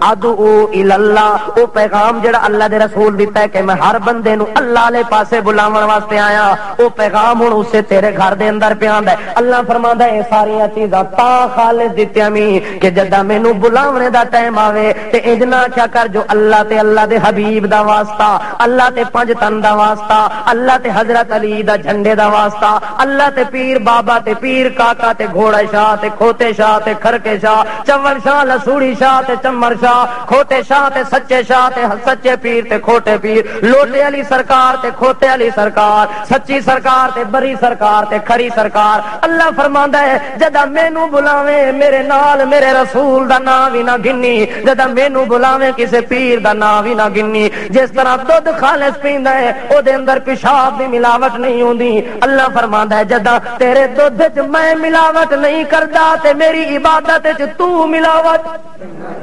ادعو اللہ، وہ پیغام جڑا اللہ دے رسول دیتا ہے کہ میں ہر بندے نو اللہ لے پاسے بلاون واسطے آیا، وہ پیغام ہن اسے تیرے گھر دے اندر پہ آندا ہے۔ اللہ فرماندا ہے ساریاں چیزاں تا خالص دتیاں می کہ جدا مینوں بلاونے دا ٹائم آوے تے انج نہ کیا کر جو اللہ تے اللہ دے حبیب دا واسطہ، اللہ تے پنج تن دا واسطہ، اللہ تے حضرت علی دا جھنڈے دا واسطہ، اللہ تے پیر بابا تے پیر کاکا تے گھوڑا شاہ تے کھوتے شاہ تے کھرکے شاہ، چور شاہ لسوڑی شاہ تے چمر شاہ، کھوٹے شاہ تے سچے شاہ تے سچے پیر تے کھوٹے پیر، لوٹے علی سرکار تے کھوتے علی سرکار، سچی سرکار تے بری سرکار تے کھری سرکار۔ اللہ فرماندا ہے جدا مینوں بلاویں میرے نال میرے رسول دا نام وی نہ گنی، جدا مینوں بلاویں کسے پیر دا نام وی نہ گنی۔ جس طرح دودھ خالص پیندا ہے او دے اندر پیشاب دی ملاوٹ نہیں ہوندی، اللہ فرماندا ہے جدا تیرے دودھ وچ میں ملاوٹ نہیں کردا تے میری عبادت وچ تو ملاوٹ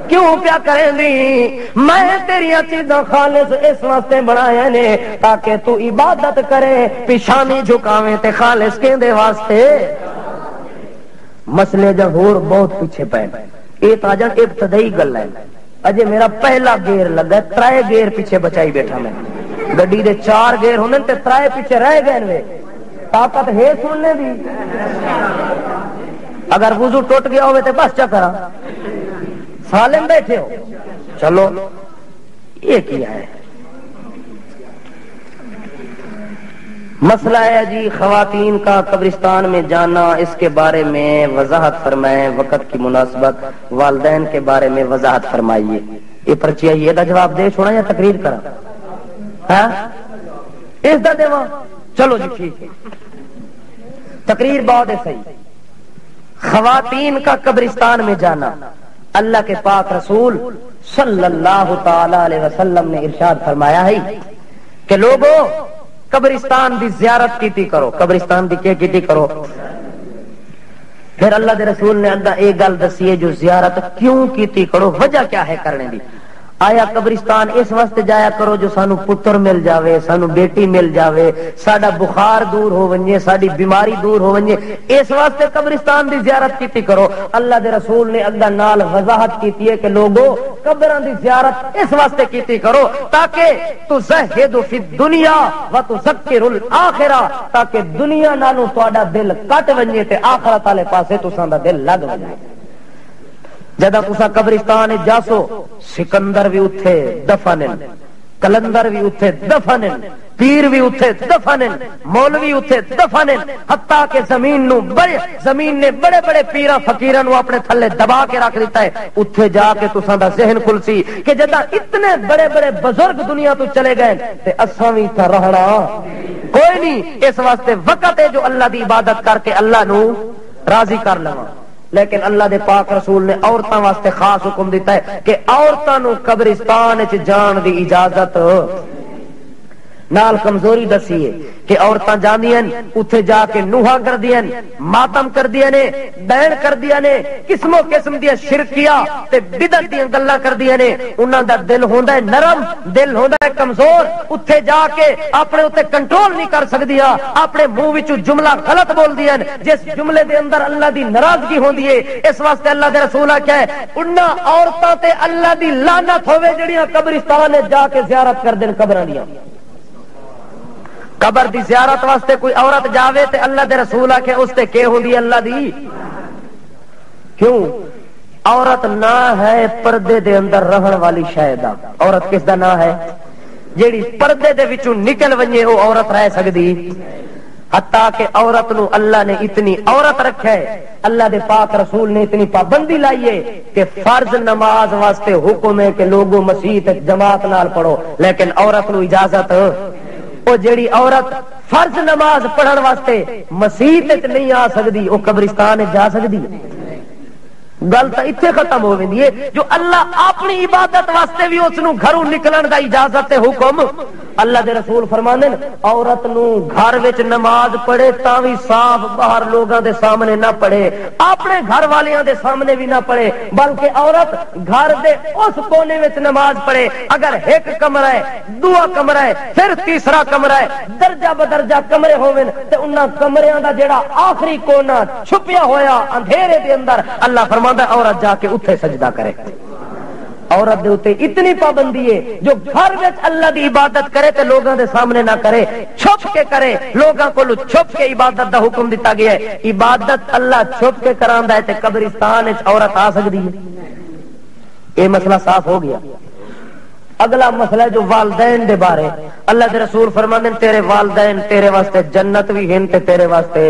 کیوں پیا کریں دی؟ میں تیری چیزاں خالص اس واسطے بنایا نے تاکہ تو عبادت کرے، پیشانی جھکاویں تے خالص کیندے واسطے۔ مسئلے جب ہور بہت پیچھے پے، یہ تاجا ابتدائی گل ہے، اجے میرا پہلا گیئر لگا، ترائے گیئر پیچھے بچائی بیٹھا میں، گڈی دے 4 گیئر ہونے تے ترائے پیچھے رہ گئے نے، طاقت ہے سننے دی؟ اگر وضو ٹوٹ گیا ہوئے تے بس چکرا سالم بیٹھے ہو، چلو یہ کیا ہے؟ مسئلہ ہے جی خواتین کا قبرستان میں جانا، اس کے بارے میں وضاحت فرمائیں، وقت کی مناسبت، والدین کے بارے میں وضاحت فرمائیے۔ یہ پرچی ہے، یہ دا جواب دے چھوڑا یا تقریر کرا؟ ہاں اس دا دیواں، چلو جی ٹھیک ہے، تقریر بہت ہے صحیح۔ خواتین کا قبرستان میں جانا، اللہ کے پاک رسول صلی اللہ تعالی علیہ وسلم نے ارشاد فرمایا ہے کہ لوگوں قبرستان دی زیارت کیتی کرو، قبرستان دی کیا کیتی کرو؟ پھر اللہ دے رسول نے اندہ ایک گل دسی ہے جو زیارت کیوں کیتی کرو، وجہ کیا ہے کرنے دی؟ آیا قبرستان اس واسطے جایا کرو جو سانو پتر مل جاوے، سانو بیٹی مل جاوے، ساڈا بخار دور ہو ونجے، ساڈی بیماری دور ہو ونجے، اس واسطے قبرستان دی زیارت کیتی کرو۔ اللہ دے رسول نے اللہ نال وضاحت کیتی ہے کہ لوگوں قبراں دی زیارت اس واسطے کیتی کرو تاکہ تزہد فی الدنیا وتذکر الآخرہ، تاکہ دنیا نالوں تہاڈا دل کٹ ونجے تے آخرت والے پاسے تساں دا دل لگ ونجے۔ جدا تسا قبرستان جاسو، سکندر بھی اتھے دفنن، کلندر بھی اتھے دفنن، پیر بھی اتھے دفنن، مولوی اتھے دفنن، حتیٰ کہ زمین نے بڑے بڑے پیراں فقیراں نو اپنے تھلے دبا کے رکھ دیتا ہے۔ اتھے جا کے تساں دا ذہن کھلسی کہ جدا اتنے بڑے بڑے بزرگ دنیا تو چلے گئے تے اساں وی تے رہنا کوئی نہیں، اس واسطے وقت ہے جو اللہ دی عبادت کر کے اللہ نو راضی کر لواں۔ لیکن اللہ دے پاک رسول نے عورتاں واسطے خاص حکم دیتا ہے کہ عورتاں نو قبرستان وچ جان دی اجازت نال کمزوری دسی ہے کہ عورتاں جاندیاں اتھے جا کے نوحا کردیاں، ماتم کردیاں نے، بین کردیاں نے، قسم و قسم دی شرکیاں تے بدعت دیاں گلاں کردیاں نے۔ انہاں دا دل ہوندا ہے نرم، دل ہوندا ہے کمزور، اتھے جا کے اپنے اوتے کنٹرول نہیں کر سکدیاں، اپنے منہ وچوں جملہ غلط بول دیاں جس جملے دے اندر اللہ دی ناراضگی ہوندی ہے۔ اس واسطے اللہ دے رسول کیا ہے، انہاں عورتاں تے اللہ دی لعنت ہوے جڑیاں قبرستان جا کے زیارت کردین قبراں دیاں۔ قبر دی زیارت واسطے کوئی عورت جاوے تے اللہ دے رسول آکھے اس تے کہ ہوندی اللہ دی؟ کیوں؟ عورت نہ ہے پردے دے اندر رہن والی شے دا. عورت کس دا نہ ہے؟ جیڑی پردے دے وچوں نکل ونجے او عورت رہ سکدی. حتیٰ کہ عورت نو اللہ نے اتنی عورت رکھے، اللہ دے پاک رسول نے اتنی پابندی لائیے کہ فرض نماز واسطے حکم ہے کہ لوگوں مسجد جماعت نال پڑھو، لیکن عورت نو اجازت او جیڑی عورت فرض نماز پڑھن واسطے مسجد نہیں آ سکدی او قبرستان جا سکدی؟ گل تو اتنے ختم ہو گئی ہے. جو اللہ اپنی عبادت واسطے بھی اس نو گھروں نکلن دا اجازت حکم. اللہ دے رسول فرماندے عورت نو گھر وچ نماز پڑھے تاں وی صاف باہر لوگاں دے سامنے نہ پڑھے، اپنے گھر والیاں دے سامنے بھی نہ پڑھے، بلکہ عورت گھر دے اس کونے وچ نماز پڑھے. اگر ایک کمرہ ہے، دوسرا کمرہ ہے، پھر تیسرا کمرہ ہے، درجہ بدرجہ کمرے ہوون تے انہاں کمریاں دا جڑا آخری کونا چھپیا ہویا اندھیرے دے اندر اللہ فرماندا عورت جا کے اتھے سجدہ کرے. عورت دے اوتے اتنی پابندی ہے جو گھر وچ اللہ دی عبادت کرے تے لوگاں دے سامنے نہ کرے، چھپ کے کرے. لوگاں کولو چھپ کے عبادت دا حکم دتا گیا ہے. عبادت اللہ چھپ کے کراندا ہے تے قبرستان وچ عورت آ سکدی ہے. یہ مسئلہ صاف ہو گیا. اگلا مسئلہ جو والدین دے بارے، اللہ دے رسول فرماندے ہیں تیرے والدین تیرے واسطے جنت بھی ہیں تے تیرے واسطے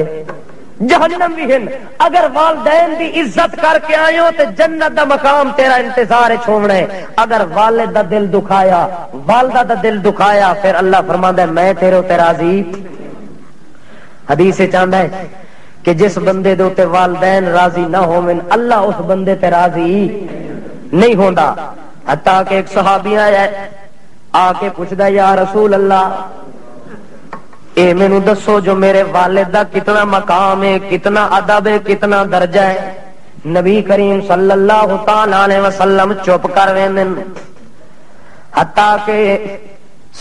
جہنم بھی ہیں. اگر والدین دی عزت کر کے آئے ہو تے جنت دا مقام تیرا انتظار چھوڑنا ہے. اگر والد دا دل دکھایا، والدہ دا دل دکھایا، پھر اللہ فرماندا ہے میں تیرے تے راضی. حدیث چاہندا ہے کہ جس بندے دے تے والدین راضی نہ ہوون اللہ اس بندے تے راضی نہیں ہوندا. حتیٰ کہ ایک صحابی آیا آ کے پوچھدا یا رسول اللہ اے مینو دسو جو میرے والد دا کتنا مقام ہے، کتنا ادب ہے، کتنا درجہ ہے. نبی کریم صلی اللہ تعالی علیہ وسلم چپ کر ویندن. حتیٰ کہ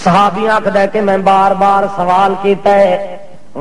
صحابی آکھدا ہے کہ میں بار بار سوال کیتا ہے،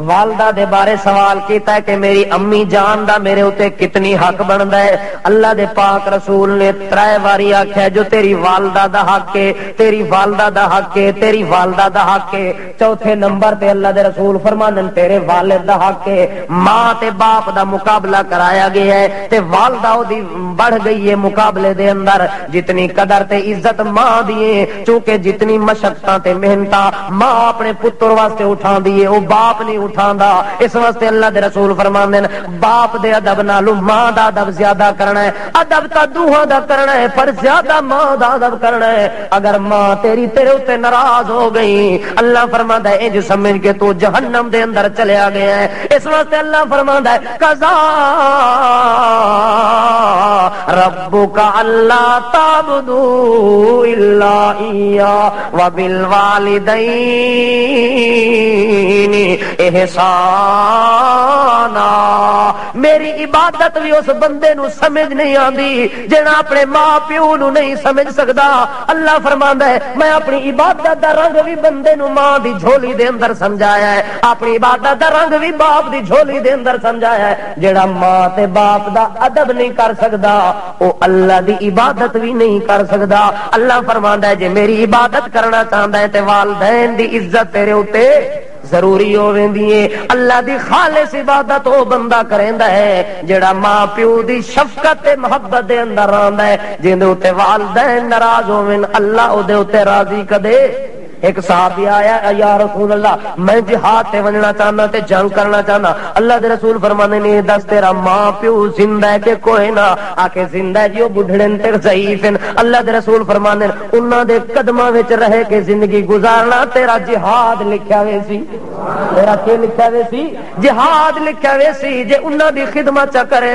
والدہ دے بارے سوال کیتا ہے کہ میری امی جان دا میرے اوتے کتنی حق بندا ہے. اللہ دے پاک رسول نے 3 واری آکھیا جو تیری والدہ دا حق ہے، تیری والدہ دا حق ہے، تیری والدہ دا حق ہے. چوتھے نمبر تے اللہ دے رسول فرماندن تیرے والد دا حق ہے. ماں تے باپ دا مقابلہ کرایا گیا ہے تے والدہ دی بڑھ گئی ہے مقابلے دے اندر. جتنی قدر تے عزت ماں دی ہے، چونکہ جتنی مشقتاں تے محنتاں ماں اپنے پتر واسطے اٹھاندی ہے او باپ نہیں اٹھاندا. اس واسطے اللہ دے رسول فرماندے نے باپ دے ادب نالوں ماں دا ادب زیادہ کرنا ہے. ادب تا دوہاں دا کرنا ہے پر زیادہ ماں دا ادب کرنا ہے. اگر ماں تیری تیرے اوتے ناراض ہو گئی اللہ فرماندا ہے انج سمجھ کے تو جہنم دے اندر چلیا گیا ہے. اس واسطے اللہ فرماندا ہے قضا ربک الا تعبدوا الا اياه وبالوالدین احسانا. میری عبادت بھی اس بندے نو سمجھ نہیں آندی جڑا اپنے ماں پیو نو نہیں سمجھ سکدا. اللہ فرماندا ہے میں اپنی عبادت دا رنگ بھی بندے نو ماں دی جھولی دے اندر سمجھایا ہے، اپنی عبادت دا رنگ بھی باپ دی جھولی دے اندر سمجھایا ہے. جڑا ماں تے باپ دا ادب نہیں کر سکدا او اللہ دی عبادت بھی نہیں کر سکدا. اللہ فرماندا ہے جے میری عبادت کرنا چاہندا ہے تے والدین دی عزت تیرے اوتے ضروری ہو ویندی ہے. اللہ دی خالص عبادت او بندہ کریندا ہے جڑا ماں پیو دی شفقت تے محبت دے اندر رہندا ہے. جیندے اوتے والدین ناراض ہوون اللہ او دے اوتے راضی کدے. ایک صحابی آیا یا رسول اللہ میں جہاد تے ونجنا چاہنا تے جنگ کرنا چاہنا. اللہ دے رسول فرماندے نے دس تیرا ماں پیو زندہ ہے کہ کوئی نہ؟ آکے زندہ ہے جی وہ بڈھڑے تے ضعیف ہیں. اللہ دے رسول فرماندے انہاں دے قدماں وچ رہ کے زندگی گزارنا تیرا جہاد لکھیا وے سی. تیرا کی لکھیا وے سی؟ جہاد لکھیا وے سی. جے انہاں دی خدمت چا کرے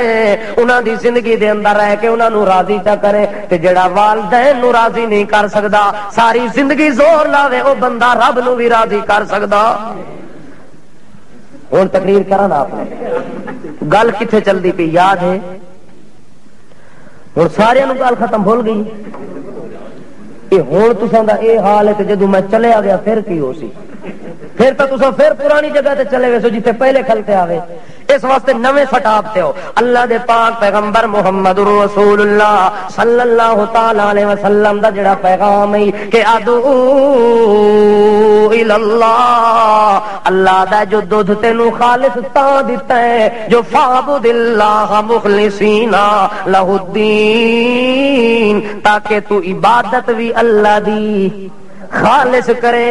انہاں دی زندگی دے اندر رہ کے انہاں نو راضی چا کرے تے جڑا والدین نو راضی نہیں کر سکدا ساری زندگی زور لاوے او بندہ رب نو بھی راضی کر سکدا. ہن تقریر کراں نا آپ نے گل کتھے چلدی پئی یاد ہے؟ ہن سارے نو گل ختم بھول گئی. اے ہن تساں دا اے حال ہے تے جدوں میں چلے گیا پھر کی ہو سی؟ پھر تو تساں پھر پرانی جگہ تے چلے گئے سو جتھے پہلے کھلتے آوے. اس واسطے نویں سٹاپ تے ہو. اللہ دے پاک پیغمبر محمد رسول اللہ صلی اللہ تعالی علیہ وسلم دا جڑا پیغام ہے کہ ادعو الی اللہ، اللہ دا جو دودھ تینوں خالص تاں دیتا ہے جو فاعبد اللہ مخلصین لہ الدین، تاکہ تو عبادت بھی اللہ دی خالص کرے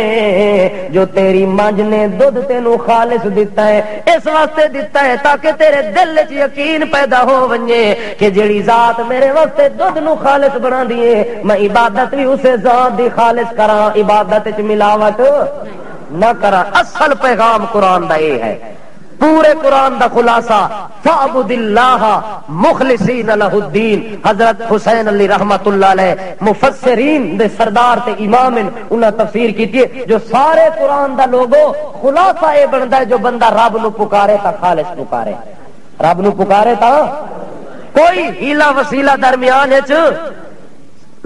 جو تیری مجھ نے دودھ تینوں خالص دیتا ہے، اس واسطے دیتا ہے تاکہ تیرے دل وچ یقین پیدا ہو ونجے کہ جیڑی ذات میرے واسطے دودھ نو خالص بنا دیے میں عبادت بھی اسے ذات دی خالص کراں، عبادت وچ ملاوٹ نہ کراں۔ اصل پیغام قرآن دا یہ ہے، پورے قرآن دا خلاصہ فاعبد اللہ مخلصین لہ الدین۔ حضرت حسین علی رحمت اللہ علیہ مفسرین دے سردار تے امام انہاں تفسیر کیتی ہے جو سارے قرآن دا لوگو خلاصہ اے بندا ہے جو بندہ رب نو پکارے تا خالص پکارے، رب نو پکارے تا کوئی ہیلا وسیلہ درمیان وچ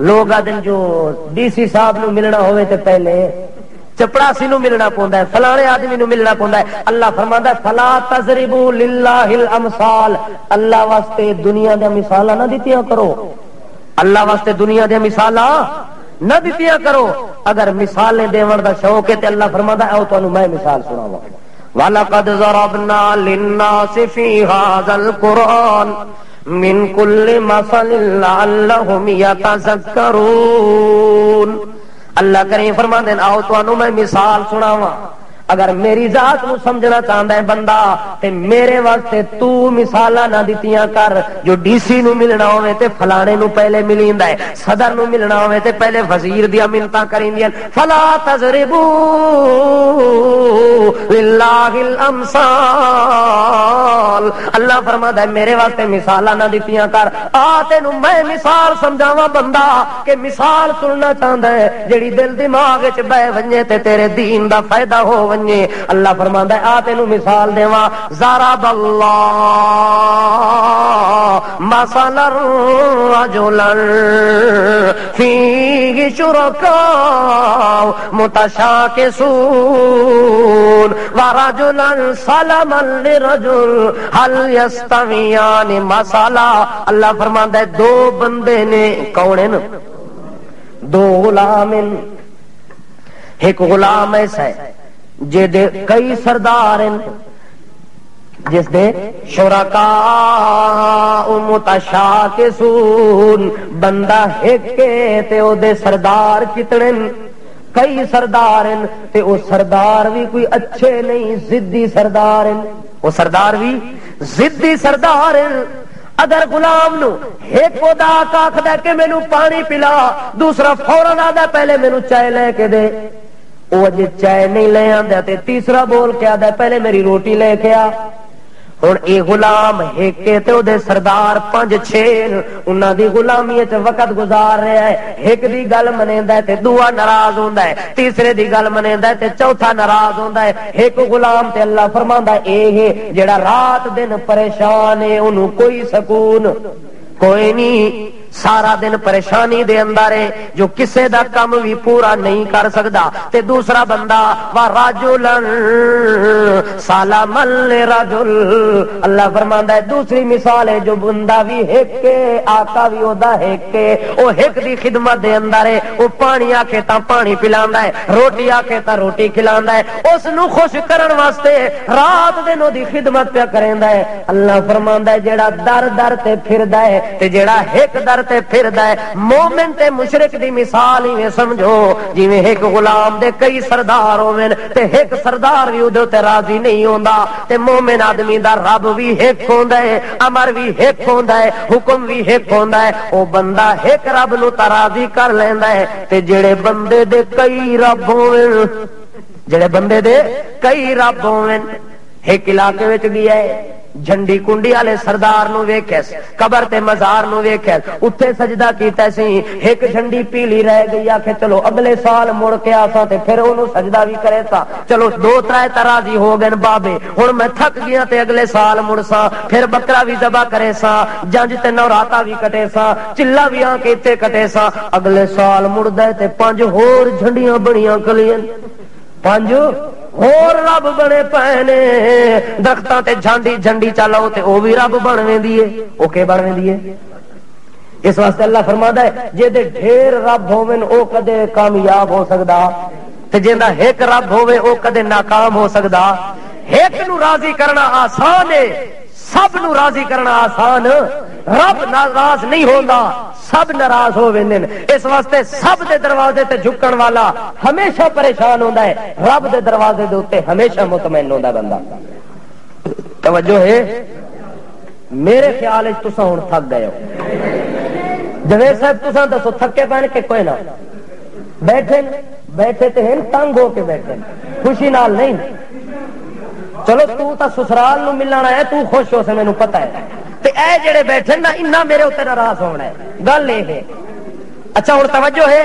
لوگ آدن جو ڈی سی صاحب نو ملنا ہوئے تے پہلے چپڑاسی نو ملنا پوندا ہے، فلانے آدمی نو ملنا پوندا ہے۔ اللہ فرماندا ہے فلا تضربوا للہ الامثال، اللہ واسطے دنیا دے مثالاں نہ دتیاں کرو، اللہ واسطے دنیا دے مثالاں نہ دتیاں کرو۔ اگر مثالیں دیون دا شوق ہے تے اللہ فرماندا ہے او تانوں میں مثال سناواں، وَلَقَدْ ضَرَبْنَا لِلنَّاسِ فِي هَذَا الْقُرْآنِ مِنْ كُلِّ مَثَلٍ لَعَلَّهُمْ يَتَذَكَّرُونَ۔ اللہ کریم فرماندے ہیں آؤ تانوں میں مثال سناواں، اگر میری ذات نو سمجھنا چاہندا ہے بندہ تے میرے واسطے تو مثالاں نہ دتیاں کر، جو ڈی سی نو ملنا ہوے تے فلانے نو پہلے ملیندا ہے، صدر نو ملنا ہوے تے پہلے وزیر دی منتاں کریندیاں۔ فلا تضربوا للہ الامثال، اللہ فرماتا ہے میرے واسطے مثالاں نہ دتیاں کر، آ تینوں میں مثال سمجھاواں بندہ کہ مثال سننا چاہندا ہے جڑی دل دماغ وچ بہ ونجے تے تیرے دین دا فائدہ ہو ونجے۔ اللہ فرماندا ہے آ تینوں مثال دیواں، ضرب اللہ مثلا رجلا فیہ شرکاء متشاکسون ورجلا سلما لرجل هل یستویان مثلا۔ اللہ فرماندا ہے دو بندے نے، کون ہیں؟ دو غلام، ایک غلام ایسا ہے جے دے کئی سردار ہیں، جس دے شرکاء متشاکسون، بندہ ایک تے او دے سردار کتنے، کئی سردار ہیں تے او سردار بھی کوئی اچھے نہیں، ضدی سردار ہیں، وہ سردار بھی ضدی سردار ہیں۔ اگر غلام نو ایک خدا کا آکھدا کہ مینوں پانی پلا، دوسرا فوراً آدا پہلے مینوں چائے لے کے دے، وہ اجے چائے نہیں لے آندا تے تیسرا بول کے آدا پہلے میری روٹی لے کے آ۔ ہن اے غلام ایک تے او دے سردار 5-6 انہاں دی غلامی وچ وقت گزار رہا ہے، ایک دی گل منیندا ہے تے دوسرا ناراض ہوندا ہے، تیسرے دی گل منیندا ہے تے چوتھا ناراض ہوندا ہے۔ ایک غلام تے اللہ فرماندا ہے اے ہے جڑا رات دن پریشان ہے، اونوں کوئی سکون کوئی نہیں، سارا دن پریشانی دے اندر ہے، جو کسے دا کم بھی پورا نہیں کر سکدا۔ تے دوسرا بندہ وَرَجُلًا سَلَمًا لِرَجُلٍ، اللہ فرماندا ہے دوسری مثال ہے جو بندہ بھی ایک آقا بھی اودا ایک، او ایک دی خدمت دے اندر ہے، او پانی آکھے تا پانی پلاندا ہے، روٹی آکھے تا روٹی کھلاندا ہے، اس نو خوش کرن واسطے رات دن او دی خدمت پیا کریندا ہے۔ اللہ فرماندا ہے جیڑا در در تے پھردا ہے تے جیڑا ایک در تے پھردا ہے، مومن تے مشرک دی مثال ہی سمجھو جویں ایک غلام دے کئی سردار ہوون تے ایک سردار بھی اودے تے راضی نہیں ہوندا، تے مومن آدمی دا رب بھی ایک ہوندا ہے، امر بھی ایک ہوندا ہے، حکم بھی ایک ہوندا ہے، او بندہ ایک رب نو راضی کر لیندا ہے۔ تے جڑے بندے دے کئی رب ہوون، جڑے بندے دے کئی رب ہوون، ایک علاقے وچ گیا ہے، جھنڈی کنڈی والے سردار نو ویکھیس، قبر تے مزار نو ویکھیس، اتھے سجدہ کیتا سی، ایک جھنڈی پیلی رہ گئی، آکھے چلو اگلے سال مڑ کے آساں تے پھر اونوں سجدہ بھی کرے سا، چلو 2-3 تراضی ہو گئے بابے، ہن میں تھک گیا تے اگلے سال مڑساں، پھر بکرا بھی ذبح کرے سا، جنج تے نوراتا بھی کٹے سا، چلا بھی آ کے تے کٹے سا، اگلے سال مڑدا تے 5 ہور جھنڈیاں بڑیاں کلیاں، 5 اور رب بنے پہنے، درختاں تے جھنڈی جھنڈی چلاؤ تے او بھی رب بن ویندی ہے، او کے بن ویندی ہے۔ اس واسطے اللہ فرماتا ہے جے دے ڈھیر رب ہوون او کدے کامیاب ہو سکدا تے تے جیندا ایک رب ہوے او کدے ناکام ہو سکدا؟ ایک نو راضی کرنا آسان ہے، سب نو راضی کرنا آسان رب ناراض نہیں ہوندا، سب ناراض ہو ویندے نے، اس واسطے سب دے دروازے تے جھکن والا ہمیشہ پریشان ہوندا ہے، رب دے دروازے دے اوتے ہمیشہ مطمئن ہوندا بندہ۔ توجہ ہے؟ میرے خیال وچ تساں ہن تھک گئے ہو۔ جوید صاحب تساں دسو تھکے پین کہ کوئی نہ؟ بیٹھے تے ہیں تنگ ہو کے بیٹھے، خوشی نال نہیں۔ چلو تو تا سسرال نو ملنا ہے، تو خوش ہو سے مینوں پتہ ہے، تے اے جڑے بیٹھے نا انہاں میرے اوتے ناراض ہونا ہے، گل اے ہے۔ اچھا ہن توجہ ہے،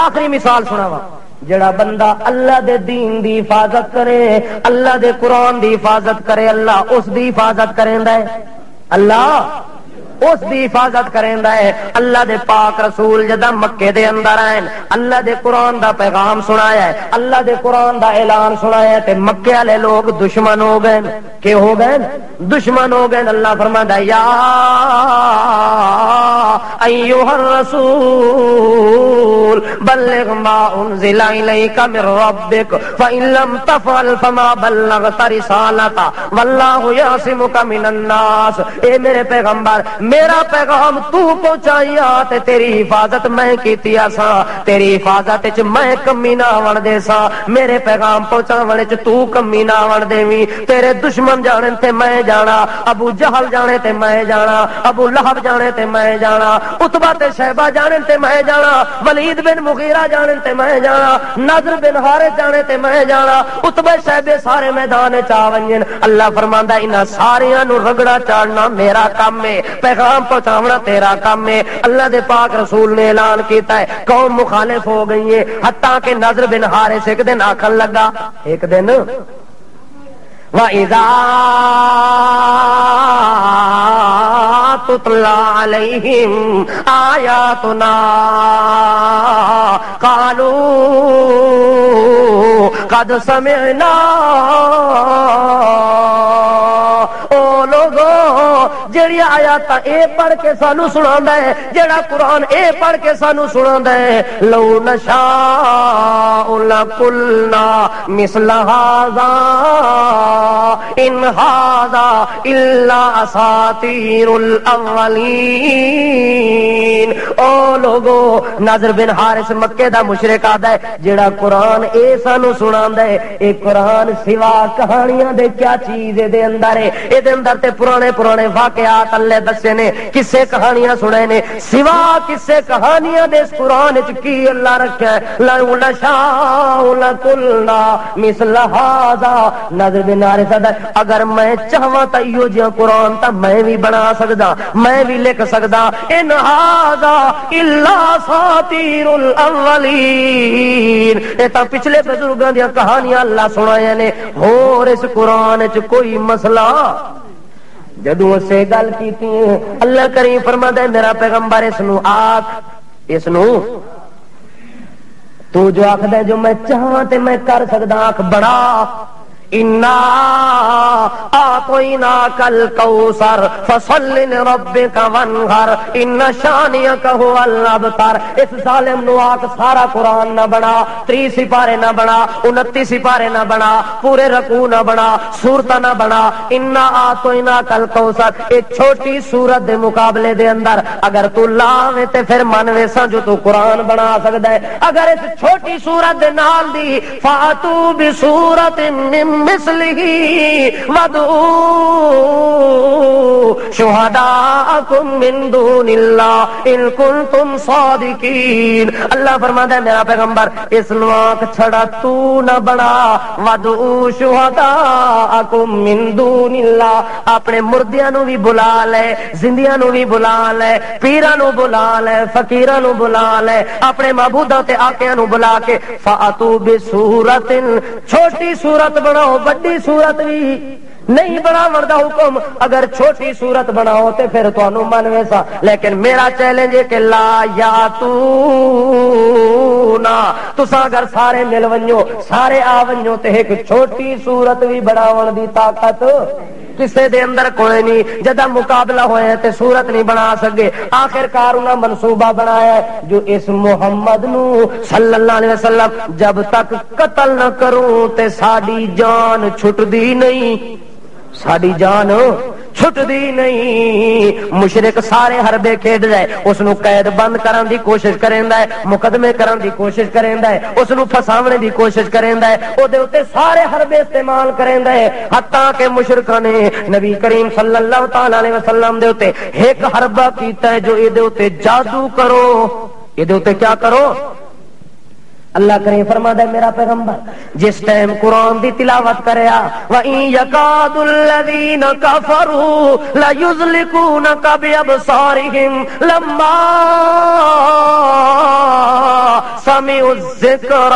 آخری مثال سناواں۔ جڑا بندہ اللہ دے دین دی حفاظت کرے، اللہ دے قرآن دی حفاظت کرے، اللہ اس دی حفاظت کریندا ہے، اللہ اس دی حفاظت کریندا ہے۔ اللہ دے پاک رسول جدا مکے دے اندر آئے، اللہ دے قرآن دا پیغام سنایا ہے، اللہ دے قرآن دا اعلان سنایا ہے، تے مکے والے لوگ دشمن ہو گئے۔ کہ ہو گئے؟ دشمن ہو گئے۔ اللہ فرماتا ہے یا ایھا الرسول بلغ ما انزل الیک من ربک فإن لم تفعل فما بلغت رسالتہ واللہ یعصمک من الناس۔ اے میرے پیغمبر میرا پیغام تو پہنچایا تے تیری حفاظت میں کیتی سا، تیری حفاظت وچ میں کمی نہ آون دے سا، میرے پیغام پہنچاون وچ تو کمی نہ آون دیویں۔ تیرے دشمن جانے تے میں جانا، ابو جہل جانے تے میں جانا، ابو لہب جانے تے میں جانا، عتبہ تے شیبہ جانے تے میں جانا، ولید بن مغیرہ جانے تے میں جانا، نضر بن حارث جانے تے میں جانا، عتبہ شیبے سارے میدان چ آ ونجن۔ اللہ فرماندا انہاں ساریاں نو رگڑا چاڑنا میرا کام ہے، پیغام پہنچاونا تیرا کام ہے۔ اللہ دے پاک رسول نے اعلان کیتا ہے، قوم مخالف ہو گئی ہے، حتیٰ کہ نضر بن حارث ایک دن آکھن لگا، ایک دن وَإِذَا تُتْلَى عَلَيْهِمْ آيَاتُنَا قَالُوا قَدْ سَمِعْنَا۔ او لوگو جڑی آیات اے پڑھ کے سانو سناوندا ہے، جڑا قرآن اے پڑھ کے سانو سناوندا ہے، لو نشاء لقلنا مثل هذا ان هذا الا اساطیر الاولین۔ او لوگو نضر بن حارث مکے دا مشرک آدا ہے، جڑا قرآن اے سانو سناوندا ہے، اے قرآن سوا کہانیاں دے کیا چیز دے اندر ہے؟ اے دے اندر تے پرانے واقعات اللہ دسے نے، قصے کہانیاں سنے نے، سوا قصے کہانیاں دے اس قرآن وچ کی اللہ رکھیا ہے؟ لو نشاء لقلنا مثل هذا۔ نضر بن حارث اگر میں چاہواں تا ایو جہاں قرآن تا میں بھی بنا سکدا، میں بھی لکھ سکدا۔ ان هذا الا اساطیر الاولین۔ اے تا پچھلے بزرگاں دی کہانیاں اللہ سنایا نے، ہور اس قرآن وچ کوئی مسئلہ جدو سے گل کیتی ہے۔ اللہ کریم فرماتا ہے میرا پیغمبر اس نو آکھ، اس نو تو جو آکھدا ہے جو میں چاہاں تے میں کر سکدا، آکھ بڑا انا اعطیناک الکوثر فصل لربک وانحر ان شانئک هو الابتر۔ اس ظالم نو آکھ سارا قرآن نہ بنا، 30 سپارے نہ بنا، 29 سپارے نہ بنا، پورے رکوع نہ بنا، سورتاں نہ بنا۔ انا اعطیناک الکوثر، ایک چھوٹی سورت دے مقابلے دے اندر اگر تو لاویں تے پھر منوے سا جو تو قرآن بنا سکدا ہے۔ اگر اس چھوٹی سورت دے نال دی فاتو بسورت من مثلہ وَادْعُوا شُهَدَاءَكُم مِّن دُونِ اللَّهِ إِن كُنتُمْ صَادِقِينَ۔ اللہ فرماتا ہے میرا پیغمبر اس نواک چھڑا تو نہ بڑا، وَادْعُوا شُهَدَاءَكُم مِّن دُونِ اللَّهِ، اپنے مردیاں نو بھی بلا لے، زندیاں نو بھی بلا لے، پیراں نو بلا لے، فقیراں نو بلا لے، اپنے معبوداں تے آقیاں نو بلا کے فَأْتُوا بِسُورَةٍ، چھوٹی سورت بناؤ، بڑی صورت بھی نہیں بناون دا حکم، اگر چھوٹی صورت بناؤ تے پھر تانوں منوے سا، لیکن میرا چیلنج ہے کہ لا یاتونا، تساں اگر سارے مل ونجو، سارے آ ونجو تے ایک چھوٹی صورت بھی بناون دی طاقت کسے دے اندر کوئی نہیں، جدا مقابلہ ہوئے تے صورت نہیں بنا سکے، آخر کار انہاں منصوبہ بنایا ہے جو اس محمد نو صلی اللہ علیہ وسلم جب تک قتل نہ کروں تے ساڈی جان چھٹ دی نہیں، ساڈی جان چھٹ دی نہیں۔ مشرک سارے حربے کھیڈ رہے، اس نو قید بند کرن دی کوشش کریندا ہے، مقدمے کرن دی کوشش کریندا ہے، اس نو پھساونے دی کوشش کریندا ہے، او دے اوتے سارے حربے استعمال کریندا ہے، حتیٰ کہ مشرکاں نے نبی کریم صلی اللہ تعالی علیہ وسلم دے اوتے ایک حربہ کیتا ہے جو اے دے اوتے جادو کرو، اے دے اوتے کیا کرو۔ اللہ کریم فرماتا ہے میرا پیغمبر جس ٹائم قرآن دی تلاوت کریا وَإِن يَكَادُ الَّذِينَ كَفَرُوا لَيُزْلِقُونَكَ بِأَبْصَارِهِمْ لَمَّا سَمِعُوا الذِّكْرَ۔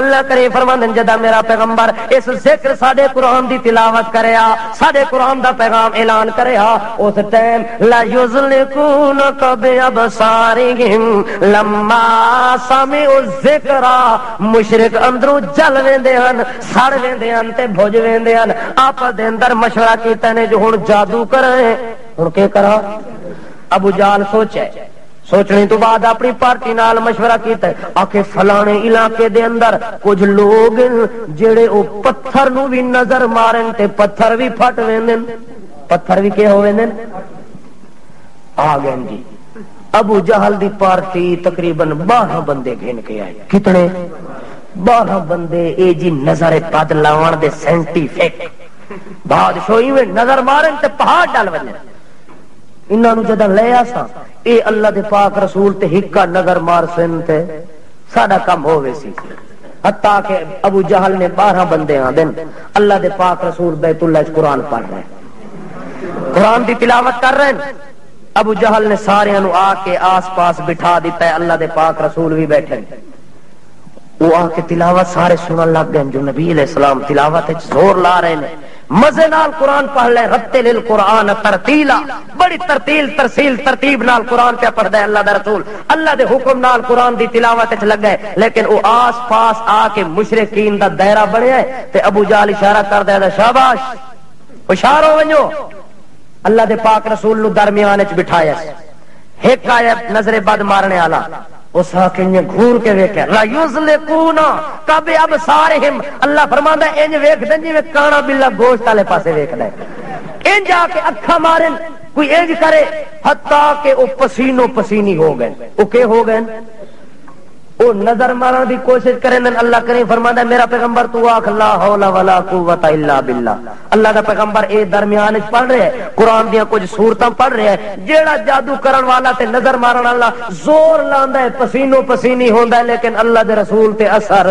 اللہ کریم فرماتا ہے جدا میرا پیغمبر اس ذکر ساڈے قرآن دی تلاوت کریا، ساڈے قرآن دا پیغام اعلان کریا، اس ٹائم لَيُزْلِقُونَكَ بِأَبْصَارِهِمْ لَمَّا سَمِعُوا الذِّكْرَ۔ مشرک اندروں جل ویندے ہن، سڑ ویندے ہن تے بھج ویندے ہن، آپس دے اندر مشورہ کیتا نے جو ہن جادو کریں، ہن کی کراں۔ ابو جہل سوچنے تو بعد اپنی پارٹی نال مشورہ کیتا ہے آکے فلانے علاقے دے اندر کچھ لوگ جڑے او پتھر نو بھی نظر مارن تے پتھر بھی پھٹ ویندن، پتھر بھی کہ ہو ویندن آ گئے جی۔ ابو جہل دی پارٹی تقریباً 12 بندے گھن کے آئے، کتنے 12 بندے، اے جی نظر بد لاون دے سائنٹیفک بادشاہی میں نظر مارن تے پہاڑ ڈال وجن، انہاں نو جدا لے آسا اے اللہ دے پاک رسول تے ہکا نظر مار سن تے ساڈا کم ہووے سی، حتیٰ کہ ابو جہل نے 12 بندے آندن اللہ دے پاک رسول بیت اللہ وچ قرآن پڑھ رہے ہیں، قرآن دی تلاوت کر رہے ہیں، ابو جہل نے سارے نو آ کے آس پاس بٹھا دیتا ہے، اللہ دے پاک رسول بھی بیٹھے، وہ آ کے تلاوت سارے سنن لگ گئے، جو نبی علیہ السلام تلاوت زور لا رہے ہیں، مزے نال قرآن پڑھ لے، رتل القرآن ترتیلا، بڑی ترتیل ترسیل ترتیب نال قرآن پہ پڑھدا ہے اللہ دا رسول، اللہ دے حکم نال قرآن دی تلاوت وچ لگ گئے، لیکن وہ آس پاس آ کے مشرکین دا دائرہ بنیا ہے تے ابو جہل اشارہ کردا ہے شاباش ہوشیار ہو ونجو، اللہ دے پاک رسول نو درمیان وچ بٹھایا، ایک آیا نظر بد مارنے والا، اس نے گھور کے ویکھیا لا یزلقون کب ابصارہم، اللہ فرماندا ہے انج ویکھدے جویں کانا بلا گوشت والے پاسے ویکھدا ہے، انج آ کے اکھاں مارن کوئی انج کرے حتیٰ کہ او پسینو پسینی ہو گئے، او کہ ہو گئے او نظر مارن دی کوشش کریں، اللہ کریم فرماتا ہے میرا پیغمبر تو آکھ لا حول ولا قوت الا باللہ، اللہ دا پیغمبر اے درمیان وچ پڑھ رہے ہیں قرآن دیاں کچھ سورتاں پڑھ رہے ہیں، جیڑا جادو کرن والا تے نظر مارن والا زور لاندا ہے پسینو پسینی ہوندا ہے، لیکن اللہ دے رسول تے اثر،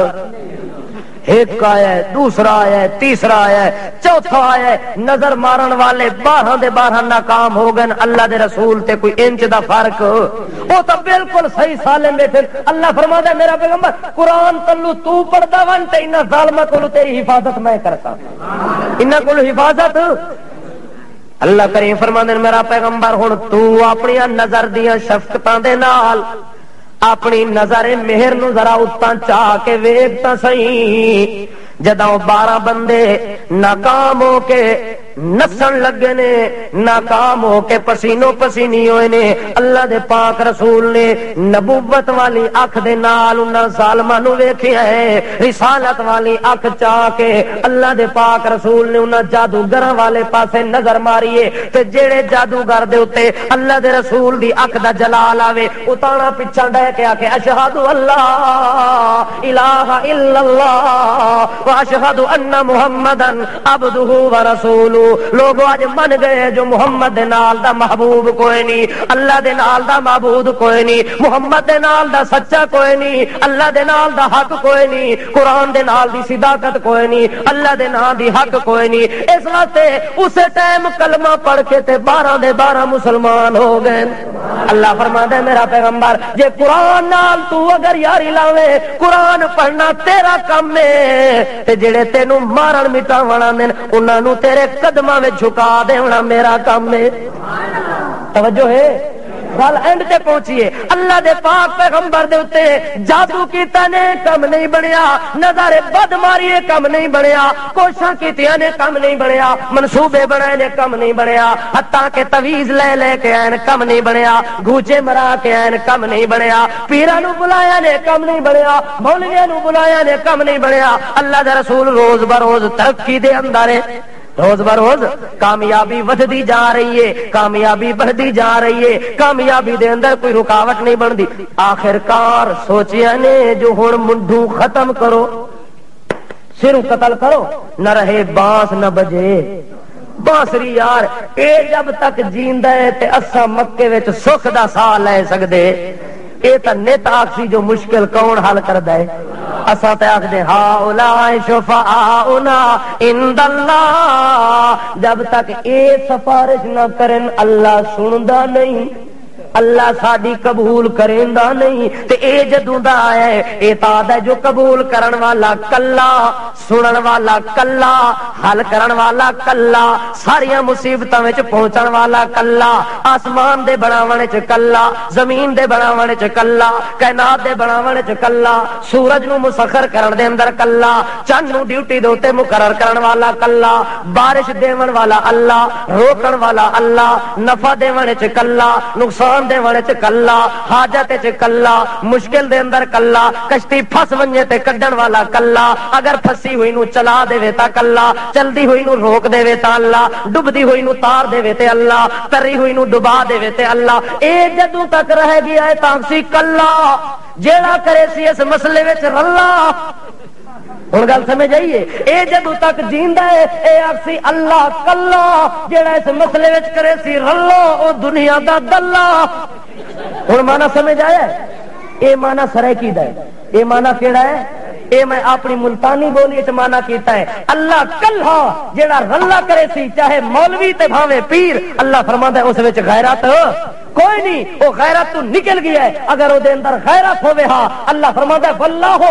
ایک آیا ہے، دوسرا آیا ہے، تیسرا آیا ہے، چوتھا آیا ہے، نظر مارن والے 12 دے 12 ناکام ہو گئے، اللہ دے رسول تے کوئی انچ دا فرق، وہ تو بالکل صحیح سالم بیٹھے، اللہ فرماتا ہے میرا پیغمبر قرآن تلو تو پڑھدا ون تے انہاں ظالماں کولوں تیری حفاظت میں کرتا، انہاں کولوں حفاظت، اللہ کریم فرماتا ہے میرا پیغمبر ہن تو اپنی نظر دیاں شفقتاں دے نال اپنی نظر مہر نو ذرا اتاں چاہ کے ویکھ تاں صحیح، جدوں 12 بندے ناکام ہو کے نسن لگے نے، ناکام ہو کے پسینو پسینی ہوئے نے، اللہ دے پاک رسول نے نبوت والی اکھ دے نال انہاں ظالماں نو ویکھیا ہے، رسالت والی اکھ چاہ کے اللہ دے پاک رسول نے انہاں جادوگراں والے پاسے نظر ماری ہے، تے جیڑے جادوگر دے اوتے اللہ دے رسول دی اکھ دا جلال آوے اتانا پچھا ڈہ کے آ کے اشہد اللہ الہ الا اللہ واشہد ان محمدن عبدہ ورسولہ، لوگ آج من گئے جو محمد دے نال دا محبوب کوئی نہیں، اللہ دے نال دا معبود کوئی نہیں، محمد دے نال دا سچا کوئی نہیں، اللہ دے نال دا حق کوئی نہیں، قرآن دے نال دی صداقت کوئی نہیں، اللہ دے نال دی حق کوئی نہیں، اس واسطے اسے ٹائم کلمہ پڑھ کے تے 12 دے 12 مسلمان ہو گئے۔ اللہ فرماتا ہے میرا پیغمبر جے قرآن نال تو اگر یاری لاوے، قرآن پڑھنا تیرا کم ہے، تے جڑے تینوں مارن مٹاونا دین انہاں نوں تیرے قدماں وچ جھکا دینا میرا کام ہے، توجہ ہے، گل اینڈ تے پہنچیے اللہ دے پاک پیغمبر دے اوتے جادو کیتا نے کم نہیں بنیا، نظر بد ماریے کم نہیں بنیا، کوشاں کیتیاں نے کم نہیں بنیا، منصوبے بنائے نے کم نہیں بنیا، حتیٰ کہ تویز لے لے کے این کم نہیں بنیا، گوچے مرا کے این کم نہیں بنیا، پیراں نو بلایا نے کم نہیں بنیا، مولویاں نو بلایا نے کم نہیں بنیا۔ اللہ دے رسول روز بروز ترقی دے اندر ہے، روز بروز کامیابی ودھدی جا رہی ہے، کامیابی بڑھتی جا رہی ہے، کامیابی دے اندر کوئی رکاوٹ نہیں بنتی۔ آخرکار سوچیا نے جو ہن منڈو ختم کرو، سروں قتل کرو، نہ رہے بانس نہ بجے بانسری یار، اے جب تک جیندا ہے تے اساں مکے وچ سکھ دا ساہ لے سکدے، اے تے نت آکسی جو مشکل کون حل کردا ہے؟ اساں تے آکھدے ہا اولائے شفاعنا عند اللہ، جب تک اے سفارش نہ کرن اللہ سندا نہیں، اللہ ساڈی قبول کریندا نہیں، تے اے جدوں دا آیا ہے اے تاد ہے جو قبول کرن والا کلا، سنن والا کلا، حل کرن والا کلا، ساریاں مصیبتاں وچ پہنچن والا کلا، آسمان دے بناون وچ کلا، زمین دے بناون وچ کلا، کائنات دے بناون وچ کلا، سورج نو مسخر کرن دے اندر کلا، چند نو ڈیوٹی دے اوتے مقرر کرن والا کلا، بارش دیون والا اللہ، روکن والا اللہ، نفع دیون وچ کلا، نقصان دے وڑے چ کلا، حاجت چ کلا، مشکل دے اندر کلا، کشتی پھس ونجے تے کڈن والا کلا، اگر پھسی ہوئی نو چلا دے تا کلا، چلدی ہوئی نو روک دے تا اللہ، ڈبدی ہوئی نو تار دے تے اللہ، تری ہوئی نو ڈبا دے تے اللہ، اے جدوں تک رہ گیا ہے تاکسی کلا، جیڑا کرے سی اس مسئلے وچ رلا۔ ہن گل سمجھ آئیے، اے جدوں تک جیندا ہے اے آکسی اللہ کلا، جیڑا اس مسئلے وچ کرے سی رلا او دنیا دا دلہ۔ ہن مانا سمجھ آیا؟ اے مانا سرائکی دا ہے، اے مانا کیڑا ہے؟ اے میں اپنی ملتانی بولی وچ مانا کیتا ہے اللہ کلھا، جیڑا رلا کرے سی چاہے مولوی تے بھاوے پیر، اللہ فرماندا ہے اس وچ غیرت کوئی نہیں، وہ غیرت تو نکل گیا ہے، اگر وہ دے اندر غیرت ہوے ہاں اللہ فرماتا ہے واللہ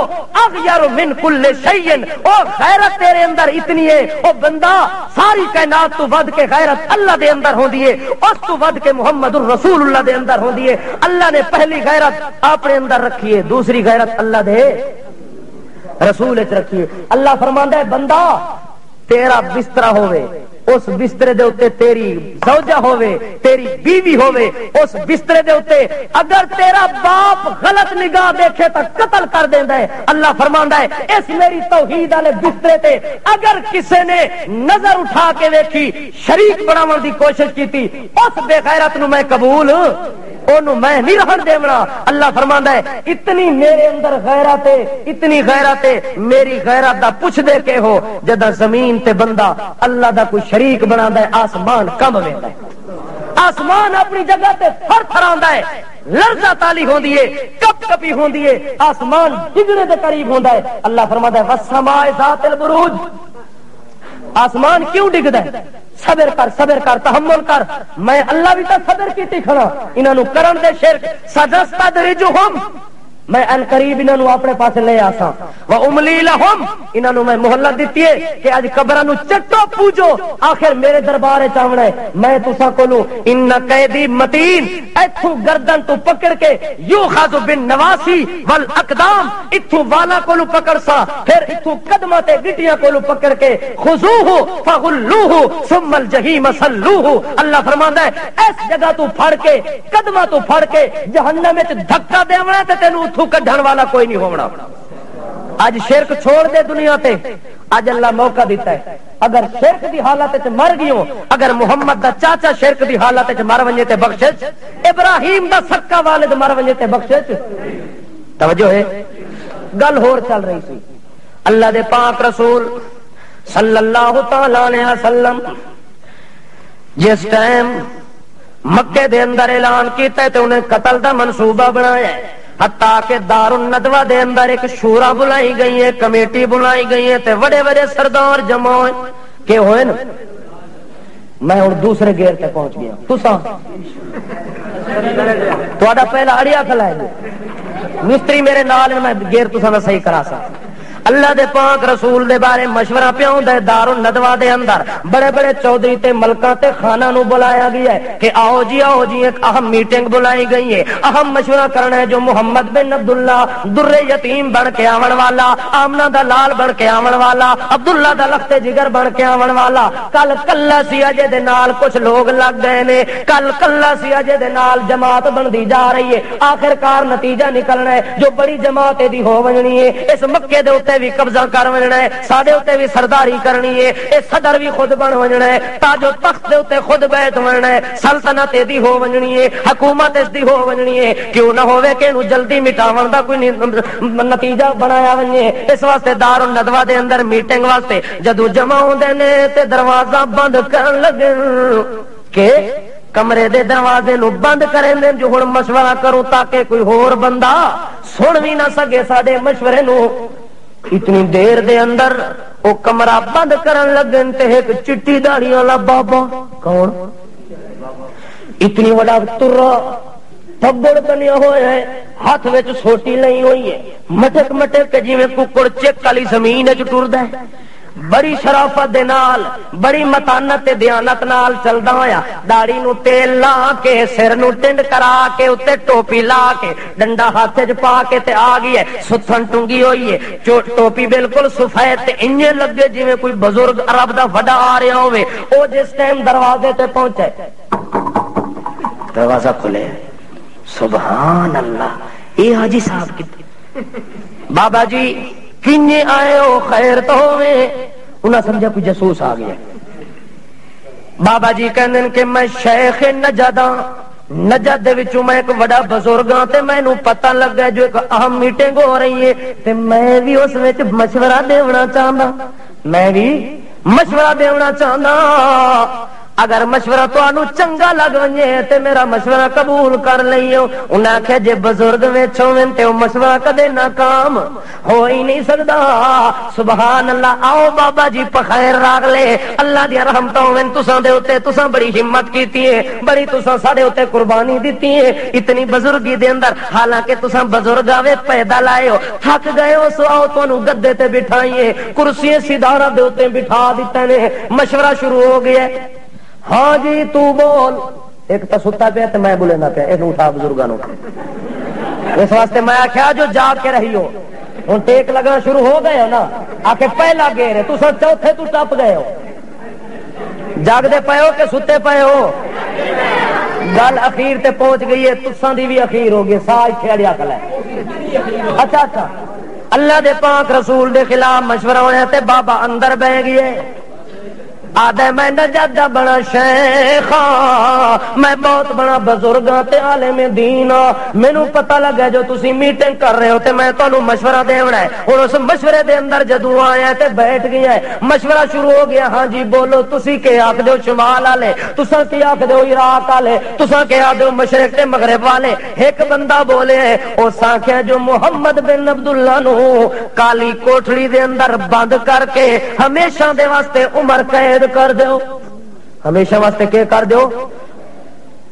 اغیر من کل شیء، او غیرت تیرے اندر اتنی ہے او بندہ ساری کائنات تو ود کے غیرت اللہ دے اندر ہوندی ہے، اس تو ود کے محمد الرسول اللہ دے اندر ہوندی ہے۔ اللہ نے پہلی غیرت اپنے اندر رکھی ہے، دوسری غیرت اللہ دے رسول وچ رکھی ہے۔ اللہ فرماندا ہے بندہ تیرا بستر ہوے، اس بسترے دے اتے تیری زوجہ ہوے، تیری بیوی ہوے، اس بسترے دے اتے اگر تیرا باپ غلط نگاہ دیکھے تو قتل کر دیندا ہے۔ اللہ فرماندا ہے اس میری توحید والے بسترے تے اگر کسے نے نظر اٹھا کے دیکھی، شریک بناون دی کوشش کیتی، اس بے غیرت نو میں قبول اونوں میں نہیں رہن دیونا۔ اللہ فرماندا ہے اتنی میرے اندر غیرت ہے، اتنی غیرت ہے، میری غیرت دا پوچھ دے کے ہو جدا زمین تے بندہ اللہ دا کوئی شریک بنادا ہے آسمان کم ویندا ہے، آسمان اپنی جگہ تے تھر تھراندا ہے، لرزہ تالی ہوندی ہے، کپ کپی ہوندی ہے، آسمان ڈگنے دے قریب ہوندا ہے۔ اللہ فرماتا ہے والسماء ذات البروج، آسمان کیوں ڈگدا ہے؟ صبر کر تحمل کر، میں اللہ بھی تو صبر کیتی کھڑا، انہاں نو کرن دے شرک سجستدرجہم، میں ان قریب انہاں نو اپنے پاس لے آساں، و املی لہم، انہاں نو میں مہلت دتی ہے کہ اج قبراں نو چٹو پوجو، آخر میرے دربار وچ آونا ہے، میں تساں کولوں ان قیدی متین، ایتھوں گردن تو پکڑ کے یوخذ بالنواسی والاقدام، ایتھوں والا کولوں پکڑ سا، پھر ایتھوں قدماں تے گٹیاں کولوں پکڑ کے خذوہ فغلوہ ثم الجحیم صلوہ، اللہ فرماندا ہے اس جگہ تو پھڑ کے قدماں تو پھڑ کے جہنم وچ دھکا دیونا تے تینوں اتھوں کڈھن والا کوئی نہیں ہونا۔ اج شرک چھوڑ دے دنیا تے، اج اللہ موقع دیتا ہے، اگر شرک دی حالت وچ مر گیوں، اگر محمد دا چاچا شرک دی حالت وچ مر ونجے تے بخشش، ابراہیم دا سکا والد مر ونجے تے بخشش۔ توجہ ہے، گل ہور چل رہی سی، اللہ دے پاک رسول صلی اللہ تعالی علیہ وسلم جس ٹائم مکے دے اندر اعلان کیتا ہے تے انہیں قتل دا منصوبہ بنایا ہے، حتیٰ کہ دار الندوہ دے اندر ایک شورا بلائی گئی ہے، کمیٹی بلائی گئی ہے تے بڑے بڑے سردار جمع ہوئے کہ ہوئے نا۔ میں ہوں دوسرے گیر تے پہنچ گیا، تساں تہاڈا پہلا اڑیا کھلا ہے، مستری میرے نال میں گیر تساں دا صحیح کرا سا۔ اللہ دے پاک رسول دے بارے مشورہ پیا ہوندا ہے دار الندوہ دے اندر بڑے بڑے چودھری تے ملکاں تے خانہ نو بلایا گیا ہے کہ آؤ جی ایک اہم میٹنگ بلائی گئی ہے، اہم مشورہ کرنا ہے جو محمد بن عبداللہ در یتیم بن کے آون والا، آمنہ دا لال بن کے آون والا، عبداللہ دا لخت جگر بن کے آون والا، کل کلا سی اجے دے نال کچھ لوگ لگ گئے نے، کل کلا سی اجے دے نال جماعت بندی جا رہی ہے، آخر کار نتیجہ نکلنا ہے جو بڑی جماعت دی ہو ونی ہے، اس مکے دے اوتے بھی قبضہ کر وننا ہے، ساڈے اوتے بھی سرداری کرنی ہے، اے صدر بھی خود بن وننا ہے، تاج و تخت دے اوتے خود بیٹھ وننا ہے، سلطنت دی ہو وننی ہے، حکومت اس دی ہو وننی ہے، کیوں نہ ہوے کہ نو جلدی مٹاون دا کوئی نتیجہ بنایا ونجے۔ اس واسطے دار الندوہ دے اندر میٹنگ واسطے جدو جمع ہوندے نے تے دروازہ بند کرن لگے کہ کمرے دے دروازے نو بند کریں دے جو ہن مشورہ کروں تاکہ کوئی ہور بندہ سن بھی نہ سکے ساڈے مشورے نو۔ اتنی دیر دے اندر او کمرہ بند کرن لگے تے ایک چٹی داڑھی والا بابا، کون اتنی وڈا ترا تبڑ بنیا ہوئے ہے، ہاتھ وچ سوٹی لئی ہوئی ہے، مٹک مٹک کے جویں ککڑ چک والی زمین وچ ٹردا ہے، بڑی شرافت دے نال بڑی متانت تے دیانت نال چلدا ہویا، داڑھی نو تیل لا کے سر نو ٹنڈ کرا کے اوتے ٹوپی لا کے ڈنڈا ہاتھ وچ پا کے تے آ گئی ہے، ستھن ٹنگی ہوئی ہے، ٹوپی بالکل سفید تے انجے لگے جویں کوئی بزرگ عرب دا وڈا آ رہا ہوے۔ او جس ٹائم دروازے تے پہنچے دروازہ کھلے، سبحان اللہ، اے حاجی صاحب کتے بابا جی کنے آئے ہو، خیر تو ہوئے؟ انہاں سمجھا کوئی جاسوس آ گیا۔ بابا جی کہندے کہ میں شیخ نجد ہاں، نجد دے وچوں میں ایک بڑا بزرگ ہاں تے مینوں پتہ لگا جو ایک اہم میٹنگ ہو رہی ہے تے میں بھی اس وچ مشورہ دینا چاہندا، میں بھی مشورہ دینا چاہندا، اگر مشورہ تانوں چنگا لگ ونجے تے میرا مشورہ قبول کر لئیو۔ انہاں آکھیا جے بزرگ وچ ہوویں تے او مشورہ کدے ناکام ہو ہی نہیں سکدا۔ سبحان اللہ، آؤ بابا جی بخیر راگ لے، اللہ دی رحمت ہوویں تساں دے اوتے، تساں بڑی ہمت کیتی ہے، بڑی تساں ساڈے اوتے قربانی دتی ہے اتنی بزرگی دے اندر، حالانکہ تساں بزرگ آوے پیدا لائے ہو، تھک گئے ہو، سو آؤ تانوں گدے تے بٹھائیے، کرسی سدھارا دے اوتے بٹھا دتے نے، مشورہ شروع ہو گیا۔ ہاں جی تو بول، ایک تو ستا پیا تو میں بولے نہ پیا، ایک اٹھا بزرگاں نو، اس واسطے میں آخیا جو جاگ کے رہی ہو، ہوں ٹیک لگنا شروع ہو گئے ہو نا، آ کے پہلا گیر ہے، تساں چوتھے تو ٹپ گئے ہو، جاگدے پے ہو کہ ستے پے ہو؟ گل اخیر تے پہنچ گئی ہے، تساں دی بھی اخیر ہو گئی، ساج کھیڑیا کلا ہے۔ اچھا اللہ دے پاک رسول دے خلاف مشورہ ہویا تے بابا اندر بہ گئے، آدھے میں نجد بڑا شیخ ہاں، میں بہت بڑا بزرگ ہاں تے عالم دین ہاں، مینوں پتہ لگا جو تسی میٹنگ کر رہے ہو تے میں تانوں مشورہ دینا ہے۔ ہن اس مشورے دے اندر جدوں آیا تے بیٹھ گیا ہے، مشورہ شروع ہو گیا۔ ہاں جی بولو، تسی کہ آکھدے ہو شمال والے، تساں کی آکھدے ہو عراق والے، تساں کہ آکھدے ہو مشرق تے مغرب والے۔ ایک بندہ بولے ہے، او ساکھیا جو محمد بن عبداللہ نو کالی کوٹھڑی دے اندر بند کر کے ہمیشہ دے واسطے عمر قید کر دیو، ہمیشہ واسطے کے کر دیو،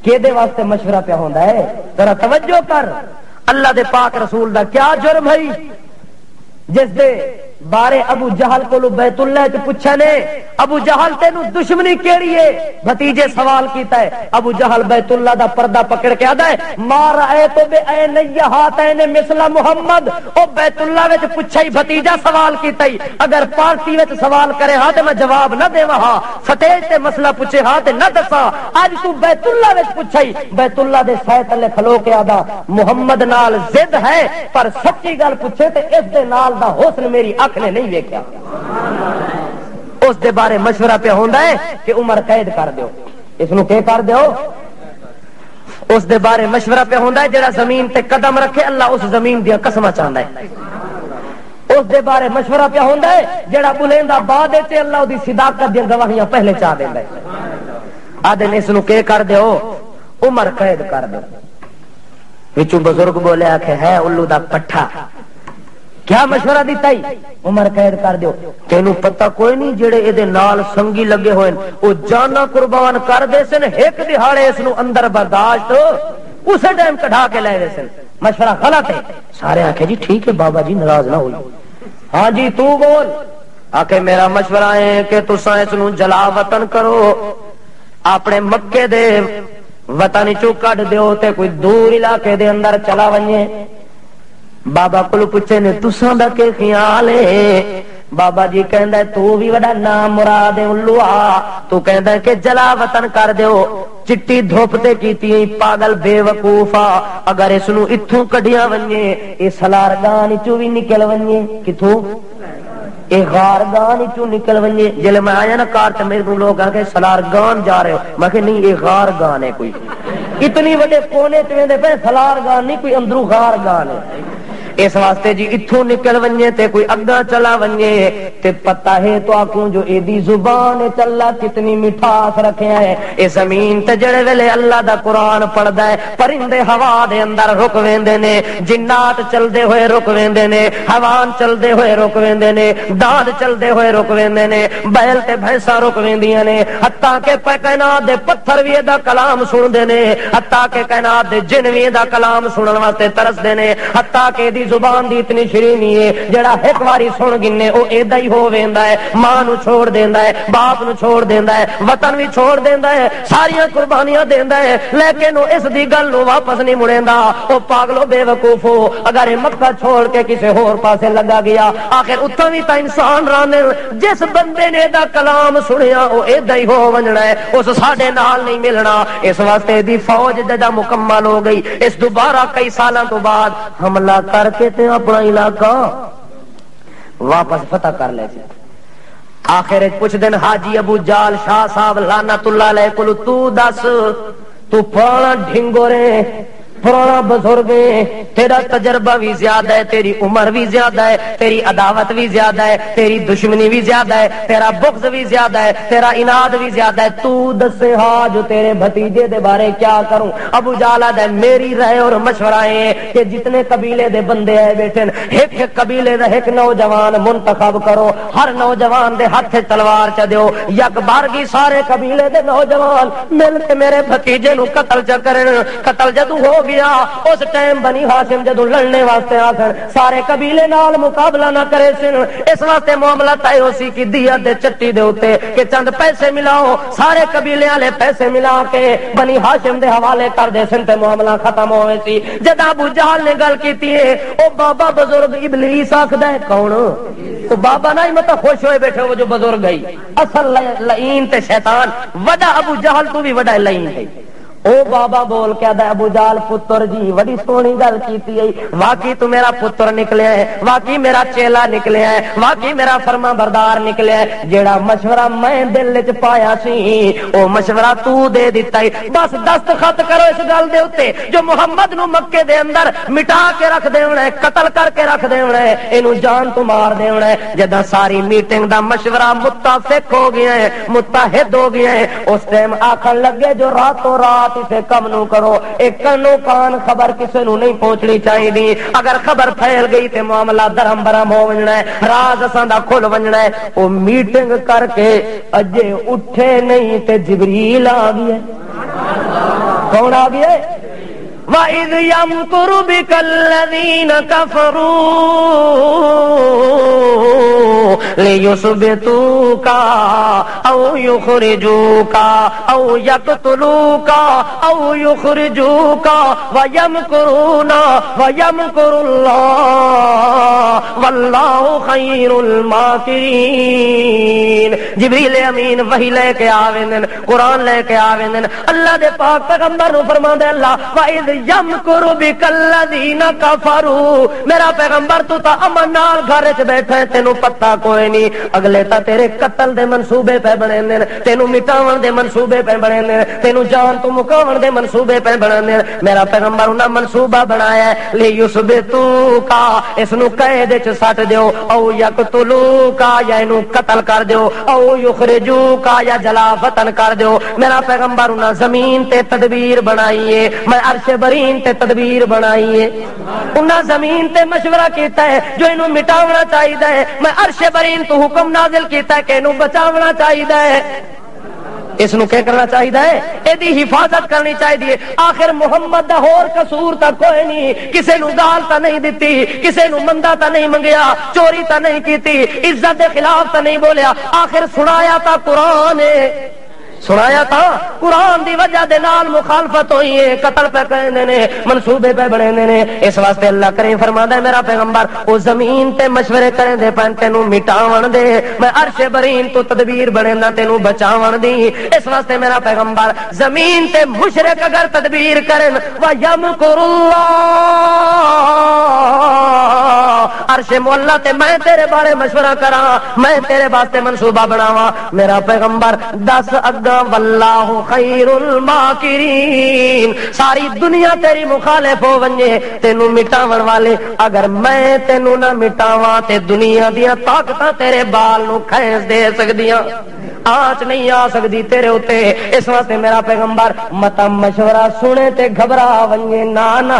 کہ دے واسطے مشورہ پہ ہوندا ہے، ذرا توجہ کر۔ اللہ دے پاک رسول دا کیا جرم ہے جس دے بارے ابو جہل کو بیت اللہ چ پوچھا نے، ابو جہل تینوں دشمنی کیڑی ہے؟ بھتیجے سوال کیتا ہے، ابو جہل بیت اللہ دا پردہ پکڑ کے آدا ہے مار آئے تو بے عین ہاتین مثل محمد، او بیت اللہ وچ پوچھا ہی بھتیجا سوال کیتا ہی، اگر پارٹی وچ سوال کرے ہاں تے میں جواب نہ دیواں ہاں، سٹیج تے مسئلہ پوچھے ہاں تے نہ دساں، اج تو بیت اللہ وچ پوچھا ہی، بیت اللہ دے سائے تلے کھلو کے آدا محمد نال ضد ہے پر سچی گل پوچھے تے اس دے نال دا حسن میری نے نہیں ویکھیا، اس دے بارے مشورہ پہ ہوندا ہے کہ عمر قید کر دیو، اس نو کہ کر دیو، اس دے بارے مشورہ پہ ہوندا ہے جڑا زمین تے قدم رکھے اللہ اس زمین دیا قسماں چاہندا ہے، اس دے بارے مشورہ پہ ہوندا ہے جڑا بلیندا بعد تے اللہ دی صداقت دی گواہیاں پہلے چاہ دیندا ہے، آدن اس نو کہ کر دیو، عمر قید کر دیو۔ وچوں بزرگ بولیا کہ ہے الو دا پٹھا، کیا مشورہ دیتا ہی؟ عمر قید کر دیو، تینوں پتہ کوئی نہیں جڑے اے دے نال سنگی لگے ہوئے او جانا قربان کر دے سن، ایک دہاڑے اس نو اندر برداشت اسے ٹائم کڈھا کے لے دے سن، مشورہ غلط ہے۔ سارے آکھے جی ٹھیک ہے بابا جی ناراض نہ ہوئی، ہاں جی تو بول آکے میرا مشورہ ہے کہ تساں اس نو جلا وطن کرو اپنے مکے دے وطن چو کڈ دیو تے کوئی دور علاقے دے اندر چلا ونجے بابا کولو پوچھے نے تساں دا کی خیال ہے بابا جی کہندا ہے تو بھی وڈا نام مراد الو آ تو کہندا ہے کہ جلا وطن کر دیو چٹی دھوپ تے کیتی پاگل بے وقوفا اگر اس نو اتھوں کڈیا ونجے اے سلارگان چوں بھی نکل ونجے کتھوں اے غارگان چوں نکل ونجے جلے میں آیا نا کار تے میرے لوگ آ کے سلارگان جا رہے ہو میں کہ نہیں اے غارگان ہے کوئی اتنی بڑے کونے تے ویندے پے سلارگان نہیں کوئی اندروں غارگان ہے اس واسطے جی اتھوں نکل ونجے تے کوئی اگا چلا ونجے تے پتہ ہے تو آکوں جو ایدی زبان چلا کتنی مٹھاس رکھے ہیں اے زمین تے جڑے ویلے اللہ دا قرآن پڑھدا ہے پرندے ہوا دے اندر رک ویندے نے جنات چلدے ہوئے رک ویندے نے حیوان چلدے ہوئے رک ویندے نے داد چلدے ہوئے رک ویندے نے بیل تے بھینساں رک ویندیاں نے حتیٰ کہ کائنات دے پتھر وی دا کلام سندے نے حتیٰ کہ کائنات دے جن وی دا کلام سنن واسطے ترسدے نے حتیٰ کہ دی زبان دی اتنی شرینی ہے جڑا ایک واری سن گنے او ایدا ہی ہو ویندا ہے ماں نو چھوڑ دیندا ہے باپ نو چھوڑ دیندا ہے وطن بھی چھوڑ دیندا ہے ساریاں قربانیاں دیندا ہے لیکن او اس دی گل نو واپس نہیں مڑیندا او پاگلو بے وقوفو اگر مکہ چھوڑ کے کسے ہور پاسے لگا گیا آخر اتھاں وی تا انسان رانے جس بندے نے دا کلام سنیا او ایدا ہی ہو ونجنا ہے اس ساڈے نال نہیں ملنا اس واسطے دی فوج جدا مکمل ہو گئی اس دوبارہ کئی سالاں تو بعد حملہ کر کے تے اپنا علاقہ واپس فتح کر لے سی آخر پوچھ دن حاجی ابو جال شاہ صاحب لعنت اللہ علیہ کولو تو دس تو پرانا ڈھنگورے پرانا بزرگ ہے تیرا تجربہ بھی زیادہ ہے تیری عمر بھی زیادہ ہے تیری عداوت بھی زیادہ ہے تیری دشمنی بھی زیادہ ہے تیرا بغض بھی زیادہ ہے تیرا اناد بھی زیادہ ہے تو دسے ہاں جو تیرے بھتیجے دے بارے کیا کروں ابو جالا دے میری رائے اور مشورہ ہے کہ جتنے قبیلے دے بندے آئے بیٹھے ایک ایک قبیلے دا ایک نوجوان منتخب کرو ہر نوجوان دے ہاتھ تلوار چا دیو یک بارگی سارے قبیلے دے نوجوان مل کے میرے بھتیجے نو قتل چا کرن قتل جدو ہو اس ٹائم بنی ہاشم جدو لڑنے واسطے آسن سارے قبیلے نال مقابلہ نہ کرے سن اس واسطے معاملہ طے ہو سی کہ دیت دے چٹی دے اوتے کہ چند پیسے ملاؤ سارے قبیلے والے پیسے ملا کے بنی ہاشم دے حوالے کر دے سن تے معاملہ ختم ہوئے سی جد ابو جہل نے گل کیتی ہے او بابا بزرگ ابلیس آکھدا ہے کون تو بابا نہیں مطلب خوش ہوئے بیٹھے وہ جو بزرگ گئی اصل لعین تے شیطان وڈا ابو جہل تو بھی وڈا لعین ہے او بابا بول کے آدھا ابو جال پتر جی وڈی سونی گل کیتی ہے واقعی تو میرا پتر نکلیا ہے واقعی میرا چیلا نکلیا ہے واقعی میرا فرما بردار نکلیا ہے جیڑا مشورہ میں دل وچ پایا سی او مشورہ تو دے دیتا ہے بس دستخط کرو اس گل دے اوتے جو محمد نو مکے دے اندر مٹا کے رکھ دیونا ہے قتل کر کے رکھ دیونا ہے اینو جان تو مار دیونا ہے جدا ساری میٹنگ دا مشورہ متفق ہو گیا ہے متحد ہو گیا ہے اس ٹائم آکھن لگے جو راتوں رات اسے کم نو کرو ایک کنو کان خبر کسے نو نہیں پہنچنی چاہیے اگر خبر پھیل گئی تے معاملہ درم برم ہو ونجنا ہے راز اساں دا کھل ونجنا ہے او میٹنگ کر کے اجے اٹھے نہیں تے جبریل آ گیا کون آ گیا وَإِذْ يَمْكُرُ بِكَ الَّذِينَ كَفَرُوا لِيُثْبِتُوكَ أَوْ يُخْرِجُوكَ أَوْ يَقْتُلُوكَ أَوْ يُخْرِجُوكَ وَيَمْكُرُونَ وَيَمْكُرُ اللَّهُ وَاللَّهُ خَيْرُ الْمَاكِرِينَ جبریل امین وحی لے کے آویندن قرآن لے کے آویندن اللہ دے پاک پیغمبر نو فرماندے اللہ وَإِذْ یمکر بک الذین کفروا میرا پیغمبر تو تا امن نال گھر وچ بیٹھا ہے تینوں پتہ کوئی نہیں اگلے تا تیرے قتل دے منصوبے پہ بنے نے تینوں مٹاون دے منصوبے پہ بنے نے تینوں جان تو مکاون دے منصوبے پہ بنے نے میرا پیغمبر انہاں منصوبہ بنایا ہے لیثبتوک اس نو قید وچ سٹ دیو او یقتلوک یا اینو قتل کر دیو او یخرجوک یا جلا وطن کر دیو میرا پیغمبر انہاں زمین تے تدبیر بنائی ہے میں عرش برین تے تدبیر بنائی ہے انہاں زمین تے مشورہ کیتا ہے جو انہوں مٹاونا چاہیے ہے میں عرش برین تو حکم نازل کیتا ہے کہ انہوں بچاونا چاہیے ہے اس نو کیا کرنا چاہیے؟ ایدی حفاظت کرنی چاہیے. آخر محمد دا ہور قصور تا کوئی نہیں، کسے نو گال تا نہیں دیتی، کسے نو مندا تا نہیں منگیا، چوری تا نہیں کیتی، عزت دے خلاف تا نہیں بولیا. آخر سنایا تا قرآن ہے، سنایا تھا قرآن دی وجہ دے نال مخالفت ہوئی ہے، قتل پہ کہنے نے، منصوبے پہ بڑھے نے. اس واسطے اللہ کریم فرماتا ہے میرا پیغمبر او زمین تے مشورے کریں دے پن تینوں مٹاون دے، میں عرش برین تو تدبیر بڑھے نہ تینوں بچاون دی. اس واسطے میرا پیغمبر زمین تے مشرک اگر تدبیر کرن وَيَمْكُرُ اللَّهُ عرش مولا تے میں تیرے بارے مشورہ کراں، میں تیرے واسطے منصوبہ بناواں. میرا پیغمبر دس اگا واللہ خیر الماکرین، ساری دنیا تیری مخالف ہو ونجے تینوں مٹاون والے، اگر میں تینوں نہ مٹاواں تے دنیا دیاں طاقتاں تیرے بال نو کھینچ دے سکدیاں، آنچ نہیں آ سکتی تیرے ہوتے. اس واسطے میرا پیغمبر متا مشورہ سنے تے گھبرا ونجے نانا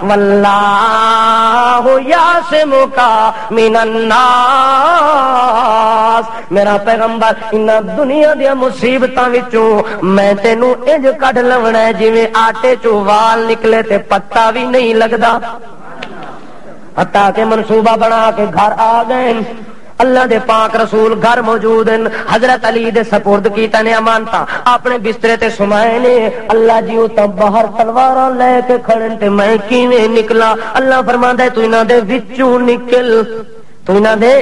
واللہ یعصمک من الناس. میرا پیغمبر انہاں دنیا دیا مصیبتاں وچوں میں تینوں انج کڈ لونا ہے جویں آٹے چوں وال نکلے تے پتا بھی نہیں لگدا. حتیٰ کہ منصوبہ بنا کے گھر آ گئے، اللہ دے پاک رسول گھر موجود ہیں، حضرت علی دے سپرد کیتا نے امانتا، اپنے بسترے تے سمائے نے. اللہ جی او تا باہر تلواراں لے کے کھڑن تے میں کیویں نکلا؟ اللہ فرماندا ہے تو انہاں دے وچوں نکل، تو انہاں دے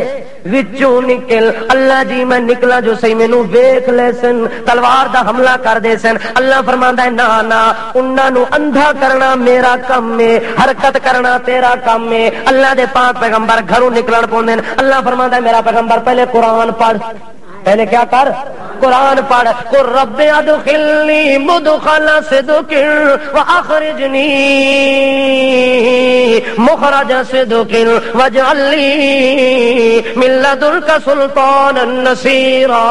وچوں نکل. اللہ جی میں نکلا جو صحیح مینوں ویکھ لے سن، تلوار دا حملہ کر دے سن. اللہ فرماندا ہے نا نا انہاں نو اندھا کرنا میرا کم ہے، حرکت کرنا تیرا کم ہے. اللہ دے پاک پیغمبر گھروں نکلن پوندے. اللہ فرماندا ہے میرا پیغمبر پہلے قرآن پڑھ، پہلے کیا کر؟ قرآن پڑھ. قل رب ادخلنی مدخل صدق واخرجنی مخرج صدق واجعل لی من لدنک سلطانا نصیرا.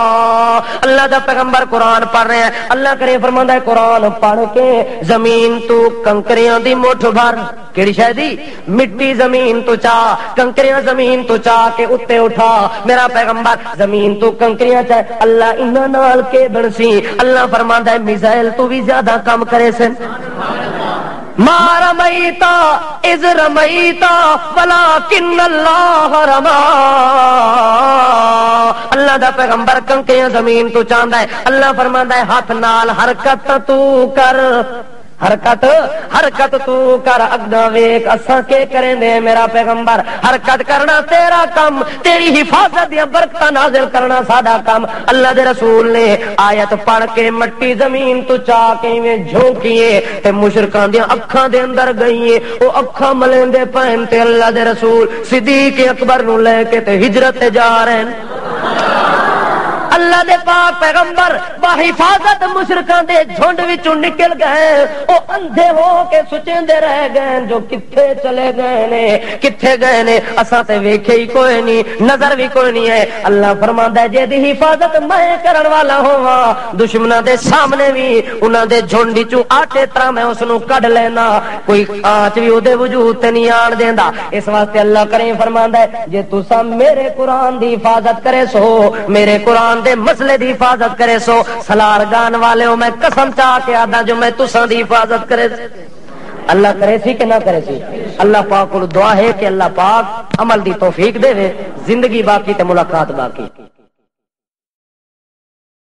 اللہ دا پیغمبر قرآن پڑھ رہے ہیں. اللہ کرے فرماندا ہے قرآن پڑھ کے زمین تو کنکریاں دی مٹھ بھر، کیڑی شے دی؟ مٹی زمین تو چا، کنکریاں زمین تو چا کے اتے اٹھا. میرا پیغمبر زمین تو کنکریاں چاہے اللہ انہاں نال کے بنسی. اللہ فرماندا ہے میزائل تو بھی زیادہ کم کرے سن. ما رمیتا اذ رمیتا ولکن اللہ رما. اللہ دا پیغمبر کنکریاں زمین تو چاہندا ہے. اللہ فرماندا ہے ہاتھ نال حرکت تو کر، حرکت حرکت تو کر. اگنا ویک اساں کے کریں دے میرا پیغمبر، حرکت کرنا تیرا کم، تیری حفاظت یا برکت نازل کرنا ساڈا کم. اللہ دے رسول نے آیت پڑھ کے مٹی زمین تو چا کے میں جھونکیے تے مشرکاں دی اکھاں دے اندر گئیے، او اکھاں ملیندے پین تے اللہ دے رسول صدیق اکبر نو لے کے تے ہجرت تے جا رہے ہیں. اللہ دے پاک پیغمبر با حفاظت مشرکاں دے جھنڈ وچوں نکل گئے. او اندھے ہو کے سچیندے رہ گئے جو کتھے چلے گئے نے، کتھے گئے نے اساں تے ویکھے ہی کوئی نہیں، نظر بھی کوئی نہیں ہے. اللہ فرماندا ہے جے دی حفاظت میں کرن والا ہوواں دشمناں دے سامنے بھی انہاں دے جھنڈ وچوں آٹے طرح میں اس نو کڈ لینا، کوئی آنچ بھی اودے وجود تے نہیں آن دیندا. اس واسطے اللہ کریم فرماندا ہے جے تساں میرے قرآن دی حفاظت کرے سو، میرے قرآن دے مسئلے دی حفاظت کرے سو، سلار گان والے ہو میں قسم چاہ کے آدا جو میں تساں دی حفاظت کرے. اللہ کرے سی کہ نہ کرے سی؟ اللہ پاک کو دعا ہے کہ اللہ پاک عمل دی توفیق دے، زندگی باقی تے ملاقات باقی.